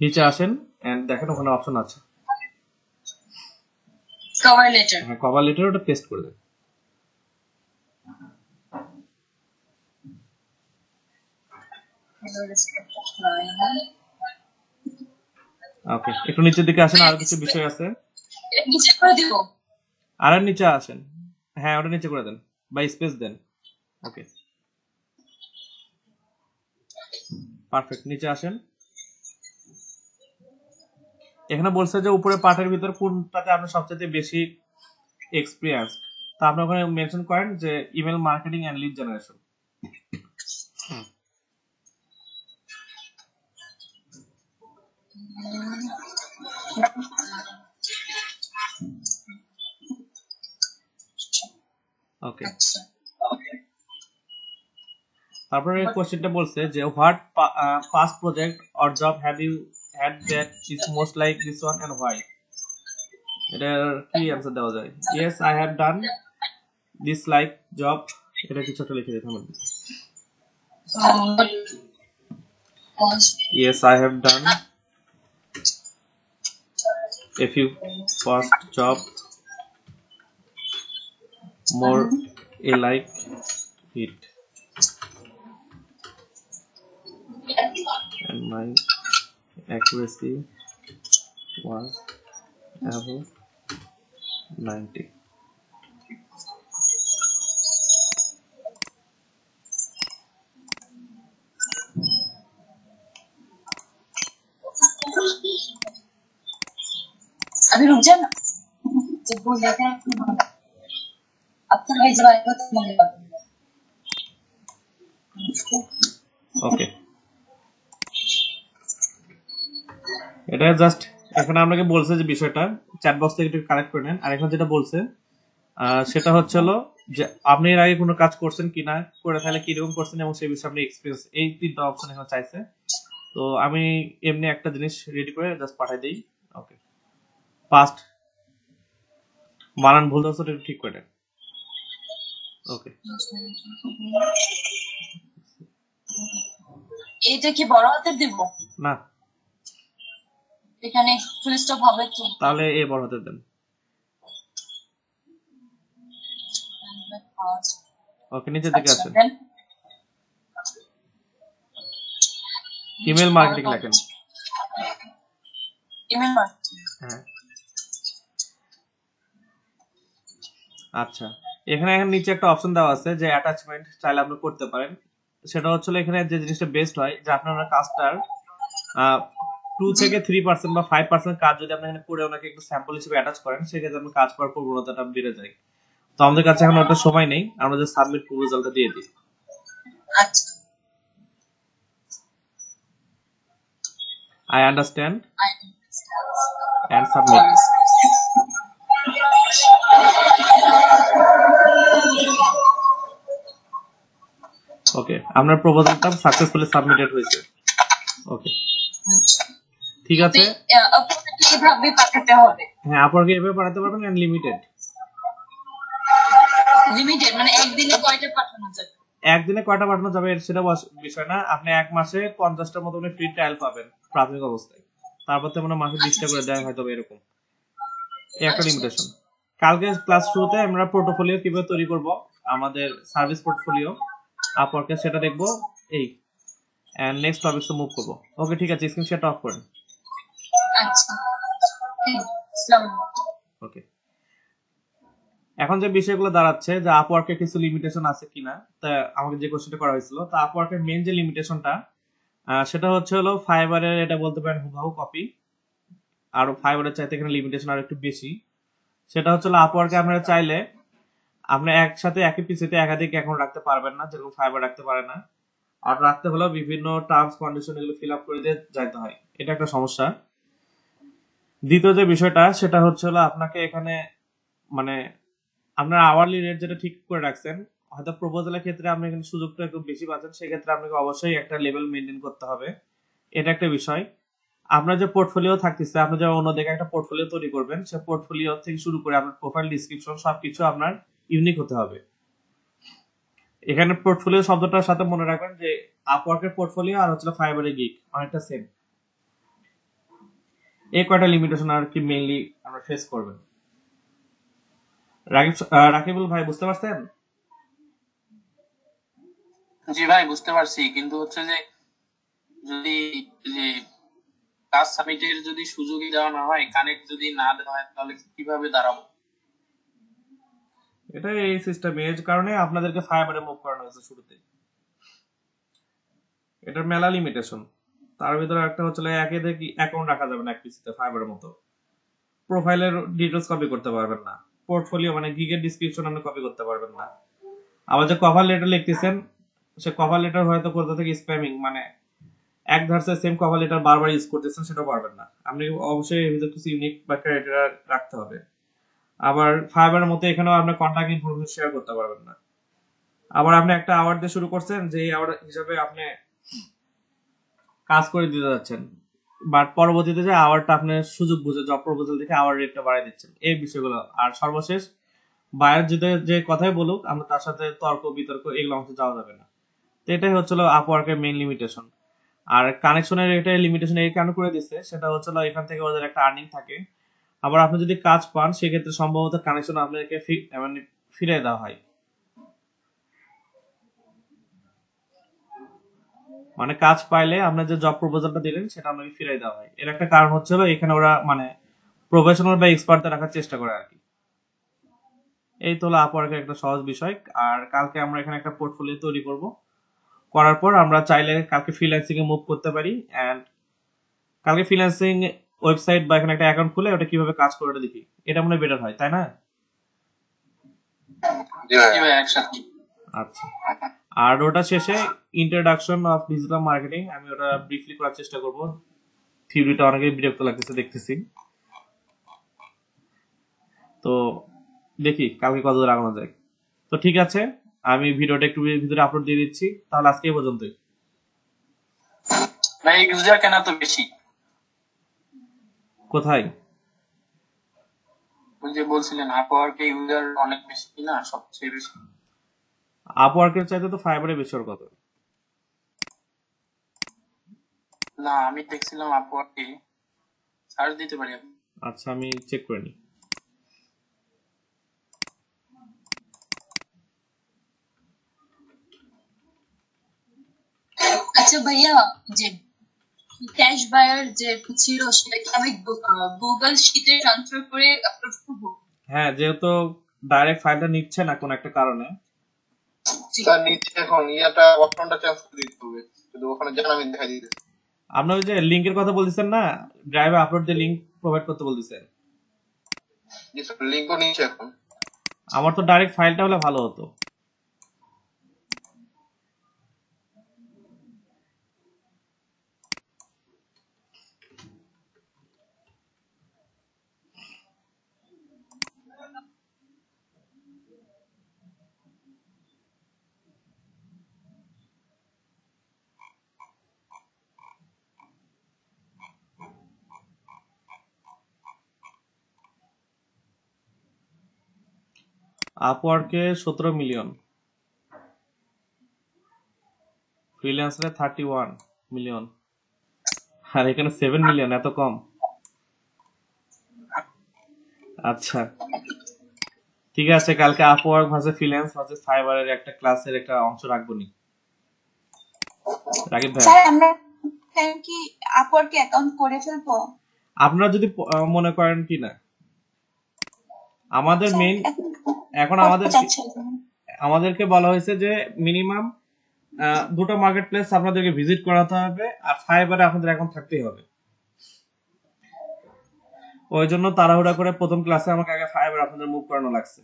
নিচে আসেন এন্ড দেখেন ওখানে অপশন আছে, কভার লেটার। হ্যাঁ কভার লেটার, ওটা পেস্ট করে দেন। ওকে, একটু নিচের দিকে আসেন, আর কিছু বিষয় আছে। এটা নিচে করে দিব। আর নিচে আসেন, হ্যাঁ ওটা নিচে করে দেন বা স্পেস দেন। ওকে পারফেক্ট, নিচে আসেন। এখানে বলছে যে উপরে পার্টের ভিতর কোনটাতে আপনার সবচেয়ে বেশি এক্সপিরিয়েন্স, তা আপনি ওখানে মেনশন করেন যে email marketing and lead generation. Okay, তারপরে কোশ্চেনটা বলছে যে what past project or job have you had that is most like this one and why. এটার কি অ্যান্সার দেওয়া যায়? Yes I have done this like job, এটা কিছু একটা লিখে দিতে হবে। Yes I have done a few past job more I like it and my accuracy was above 90. अभी रुक जा ना, जब बोल देते हैं अब तो भाई जब आएगा तो मैं लगा दूंगा। ওকে, এটা জাস্ট এখানে আপনাকে বলছে যে বিষয়টা চ্যাট বক্স থেকে একটু কালেক্ট করে নেন। আর এখন যেটা বলছে সেটা হচ্ছে হলো যে আপনি এর আগে কোনো কাজ করছেন কিনা, করে তাহলে কিরকম করছেন এবং সেই বিষয়ে আপনি এক্সপিরিয়েন্স, এই তিনটা অপশন এখানে চাইছে। তো আমি এমনি একটা জিনিস রেডি করে জাস্ট পাঠাই দিই। ওকে, পাস্ট বানান ভুল হচ্ছে ঠিক করে দেন। ওকে, এইটা কি বড় হাতের দিব না এখানে ফুল স্টপ হবে তো? তাহলে এ বড় হতে দেন। ওকে, নিচের দিকে আসেন, ইমেল মার্কেটিং লেখেন। ইমেল মার্কেটিং, হ্যাঁ আচ্ছা, এখানে এখন নিচে একটা অপশন দেওয়া আছে যে অ্যাটাচমেন্ট চাইলে আপনি করতে পারেন। সেটা হচ্ছে এখানে যে জিনিসটা বেস্ট হয় যে আপনার কাজটার 2 থেকে 3% বা 5% কাজ যদি আপনি এখানে করে ওনাকে একটু স্যাম্পল হিসেবে অ্যাটাচ করেন, সেক্ষেত্রে আপনার কাজ করার প্রবণতাটা বেড়ে যায়। তো আমাদের কাছে এখন ওটা সময় নেই, আমরা যে সাবমিট প্রপোজালটা দিয়ে দিই। আচ্ছা I understand and submit. ওকে, আপনার প্রপোজালটা সাকসেসফুলি সাবমিটেড হয়েছে। ওকে, ঠিক আছে। আপনাকে কিভাবে পাঠাতে হবে? হ্যাঁ, আপনাকে এভাবে পাঠাতে পারবেন, আনলিমিটেড। লিমিটেড মানে একদিনে কয়টা পাঠানো যাবে? একদিনে কয়টা পাঠানো যাবে সেটা বিষয় না, আপনি এক মাসে 50টার মতো ফ্রি ট্রায়াল পাবেন প্রাথমিক অবস্থায়, তারপর তো মানে মাসে 20টা করে দেয় হয়তো এরকম, এই একটা লিমিটেশন। কালকে ক্লাস শুরুতে আমরা পোর্টফোলিও কিভাবে তৈরি করব, আমাদের সার্ভিস পোর্টফোলিও আপওয়ার্কে, সেটা দেখবো। এই এন্ড নেক্সট টপিকসে মুভ করব। ওকে, ঠিক আছে, স্ক্রিন শেয়ারটা অফ করেন। আচ্ছা, আসসালামু আলাইকুম। ওকে, এখন যে বিষয়গুলো দাঁড়াচ্ছে যে আপওয়ার্কে কিছু লিমিটেশন আছে কিনা, তা আমাকে যে কোশ্চেনটা করা হয়েছিল, তা আপওয়ার্কের মেইন যে লিমিটেশনটা সেটা হচ্ছে হলো ফাইবারের, এটা বলতে পারেন হুবহু কপি, আর ফাইবারের চাইতে এখানে লিমিটেশন আর একটু বেশি। সেটা হচ্ছে আপওয়ার্কে আপনারা চাইলে আপনি একসাথে একই পিসিতে একাধিক অ্যাকাউন্ট রাখতে পারবেন না, যেরকম ফাইবার রাখতে পারে না। আর রাখতে হলেও বিভিন্ন টার্মস কন্ডিশন এগুলো ফিল আপ করে দিয়ে যাইতে হয়, এটা একটা সমস্যা। দ্বিতীয় যে বিষয়টা সেটা হচ্ছে হলো আপনাকে এখানে মানে আপনার আওয়ারলি রেট যেটা ঠিক করে রাখছেন, হয়তো প্রপোজালের ক্ষেত্রে আপনি এখানে সুযোগটা একটু বেশি পাচ্ছেন, সেক্ষেত্রে আপনাকে অবশ্যই একটা লেভেল মেনটেন করতে হবে, এটা একটা বিষয়। আপনার যে পোর্টফোলিও থাকতেছে, আপনি যে অন্য দেখে একটা পোর্টফোলিও তৈরি করবেন, সে পোর্টফোলিও থেকে শুরু করে আপনার প্রোফাইল ডিসক্রিপশন সবকিছু আপনার ইউনিক হতে হবে। এখানে পোর্টফোলিও শব্দটার সাথে মনে রাখবেন যে আপওয়ার্কের পোর্টফোলিও আর হচ্ছে ফাইবারের গিগ অনেকটা সেম। এই কয়টা লিমিটেশন আর কি মেইনলি আমরা ফেস করবেন। রাকিবুল ভাই বুঝতে পারছেন? জি ভাই, বুঝতে পারছি, কিন্তু হচ্ছে যে যদি যে কাজ সাবমিটের যদি সুযোগই দেওয়া না হয়, কানেক্ট যদি না দেওয়া হয়, তাহলে কিভাবে দাঁড়াবো? এটা এই সিস্টেম এর কারণে আপনাদেরকে ফাইবারে মুভ করানো হয়েছে শুরুতে। এটার মেলা লিমিটেশন, তার ভিতরে একটা হচ্ছে একাধিক অ্যাকাউন্ট রাখা যাবে না এক পিসিতে ফাইবারের মতো। প্রোফাইলের ডিটেলস কপি করতে পারবেন না, পোর্টফোলিও মানে গিগের ডিসক্রিপশন আপনি কপি করতে পারবেন না। আবার যে কভার লেটার লিখতেছেন, সে কভার লেটার হয়তো কোথা থেকে স্প্যামিং মানে এক ধারসে সেম কভার লেটার বারবার ইউজ করতেছেন, সেটা পারবেন না। আপনি অবশ্যই এর ভিতরে কিছু ইউনিক বা ক্রাইটেরিয়া রাখতে হবে। আবার ফাইবারের মতো এখানেও আপনি কন্টাক্ট ইনফরমেশন শেয়ার করতে পারবেন না। আবার আপনি একটা আওয়ার দিয়ে শুরু করছেন, যে আওয়ার হিসাবে আপনি কাজ করে দিতে যাচ্ছেন, বাট পরবর্তীতে যে আওয়ারটা আপনার সুযোগ বুঝে জব প্রপোজাল দেখে আওয়ার রেটটা বাড়াই দিচ্ছেন, এই বিষয়গুলো। আর সর্বশেষ বায়ার যদি যে কথাই বলুক, আমরা তার সাথে তর্ক বিতর্ক এগুলো অংশে যাওয়া যাবে না। তো এটাই হচ্ছিল আপওয়ার্কের মেইন লিমিটেশন। আর কানেকশনের এটাই লিমিটেশন এই কেন করে দিচ্ছে, সেটা হচ্ছে এখান থেকে ওদের একটা আর্নিং থাকে। আবার আপনি যদি কাজ পান, সেক্ষেত্রে সম্ভবত কানেকশন আপনাকে মানে ফিরে দেওয়া হয়, মানে কাজ পাইলে আপনার যে জব প্রপোজালটা দিলেন সেটা আপনাকে ফিরাই দেওয়া হয়। এর একটা কারণ হচ্ছে এখানে ওরা মানে প্রফেশনাল বা এক্সপার্টদের রাখার চেষ্টা করে আর কি। এই তো হলো আপওয়ার্কের একটা সহজ বিষয়। আর কালকে আমরা এখানে একটা পোর্টফোলিও তৈরি করব, করার পর আমরা চাইলে কালকে ফ্রিল্যান্সিং এ মুভ করতে পারি। এন্ড কালকে ফ্রিল্যান্সিং ওয়েবসাইট বা এখানে একটা অ্যাকাউন্ট খুলে ওটা কিভাবে কাজ করে ওটা দেখি, এটা মনে হয় বেটার হয়, তাই না? জি ভাই। জি ভাই, একসাথে। আচ্ছা, আর ওটা শেষে ইন্ট্রোডাকশন অফ ডিজিটাল মার্কেটিং আমি ওটা ব্রিফলি করার চেষ্টা করব। থিওরিটা অনেকেই বিরক্ত লাগতেছে দেখতেছি, তো দেখি কালকে কতদূর আগানো যায়। তো ঠিক আছে, আমি ভিডিওটা একটু ভিতরে আপলোড দিয়ে দিচ্ছি, তাহলে আজকে এই পর্যন্তই। ভাই, ইউজার কেন এত বেশি? কোথায়? ওই যে বলছিলেন আপওয়ার্কে ইউজার অনেক বেশি না, সবচেয়ে বেশি। আপওয়ার্কের চাইতে তো ফাইবারে বেশি ওর কথা। না, আমি দেখছিলাম আপওয়ার্কে, সার্চ দিতে পারি আপনি। আচ্ছা, আমি চেক করে নিই। আচ্ছা ভাইয়া, যে ক্যাশ বায়ার যে ছিল সেটা কি আমি গুগল শিটে ট্রান্সফার করে আপলোড করবো? হ্যাঁ, যেহেতু ডাইরেক্ট ফাইলটা নিচ্ছে না কোন একটা কারণে, তার নিচে এখন ইয়াটা অপশনটা চেঞ্জ করে দিতে হবে, শুধু ওখানে জানা আমি দেখাই দিতেছি। আপনি ওই যে লিংকের কথা বলতেছেন না, ড্রাইভে আপলোড দিয়ে লিংক প্রোভাইড করতে বলতেছেন। জি স্যার, লিঙ্কও নিচে এখন। আমার তো ডাইরেক্ট ফাইলটা হলে ভালো হতো। আপওয়ার্কে 17 মিলিয়ন, ফ্রিল্যান্সারে 31 মিলিয়ন, আর এখানে 7 মিলিয়ন, এত কম। আচ্ছা ঠিক আছে, কালকে আপওয়ার্ক ভার্সেস ফ্রিল্যান্স ভার্সেস ফাইবারের একটা ক্লাসের একটা অংশ রাখবো নি, রাকিব ভাই। স্যার আমরা কি আপওয়ার্কে অ্যাকাউন্ট করে ফেলবো? আপনারা যদি মনে করেন কি না, আমাদের স্যার মেইন এখন করতে চাচ্ছিলাম। আমাদেরকে বলা হয়েছে যে মিনিমাম দুটো মার্কেট প্লেস আপনাদেরকে ভিজিট করাতে হবে, আর ফাইবারে আপনাদের এখন থাকতেই হবে। ওই জন্য তাড়াহুড়া করে প্রথম ক্লাসে আমাকে আগে ফাইবার আপনাদের মুভ করানো লাগছে।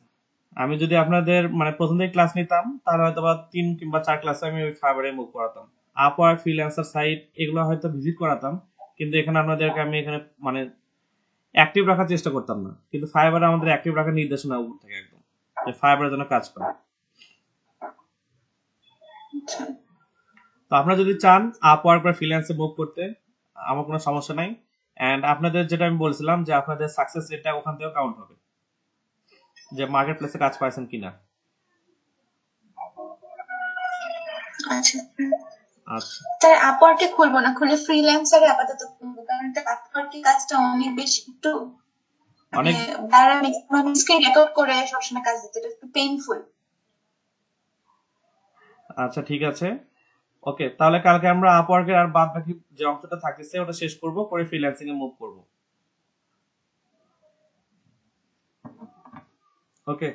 আমি যদি আপনাদের মানে প্রথম থেকে ক্লাস নিতাম তাহলে হয়তো বা 3 কিংবা 4 ক্লাসে আমি ওই ফাইবারে মুভ করাতাম। আপওয়ার্ক, ফ্রিল্যান্সার সাইট এগুলো হয়তো ভিজিট করাতাম, কিন্তু এখানে আপনাদেরকে আমি এখানে মানে অ্যাক্টিভ রাখার চেষ্টা করতাম না। কিন্তু ফাইবারে আমাদের অ্যাক্টিভ রাখার নির্দেশনা উপর থেকে একদম, যে ফাইবারের জন্য কাজ করে। তো আপনারা যদি চান আপওয়ার্ক বা ফ্রিল্যান্সে মুভ করতে, আমার কোনো সমস্যা নাই। এন্ড আপনাদের যেটা আমি বলছিলাম যে আপনাদের সাকসেস রেটটা ওখান থেকে কাউন্ট হবে, যে মার্কেট প্লেসে কাজ পাইছেন কিনা। আচ্ছা আচ্ছা স্যার আপওয়ার্কে খুলবো না, খুলে ফ্রিল্যান্সারে আপাতত খুলবো, কারণ এটা আপওয়ার্কে কাজটা অনেক বেশি একটু অনেক তারা ম্যাক্সিমাম স্ক্রিন রেকর্ড করে সবসময় কাজ দিতে, এটা একটু পেইনফুল। আচ্ছা ঠিক আছে, ওকে। তাহলে কালকে আমরা আপওয়ার্কের আর বাদ বাকি যে অংশটা থাকতেছে ওটা শেষ করব, করে ফ্রিল্যান্সিং এ মুভ করব। ওকে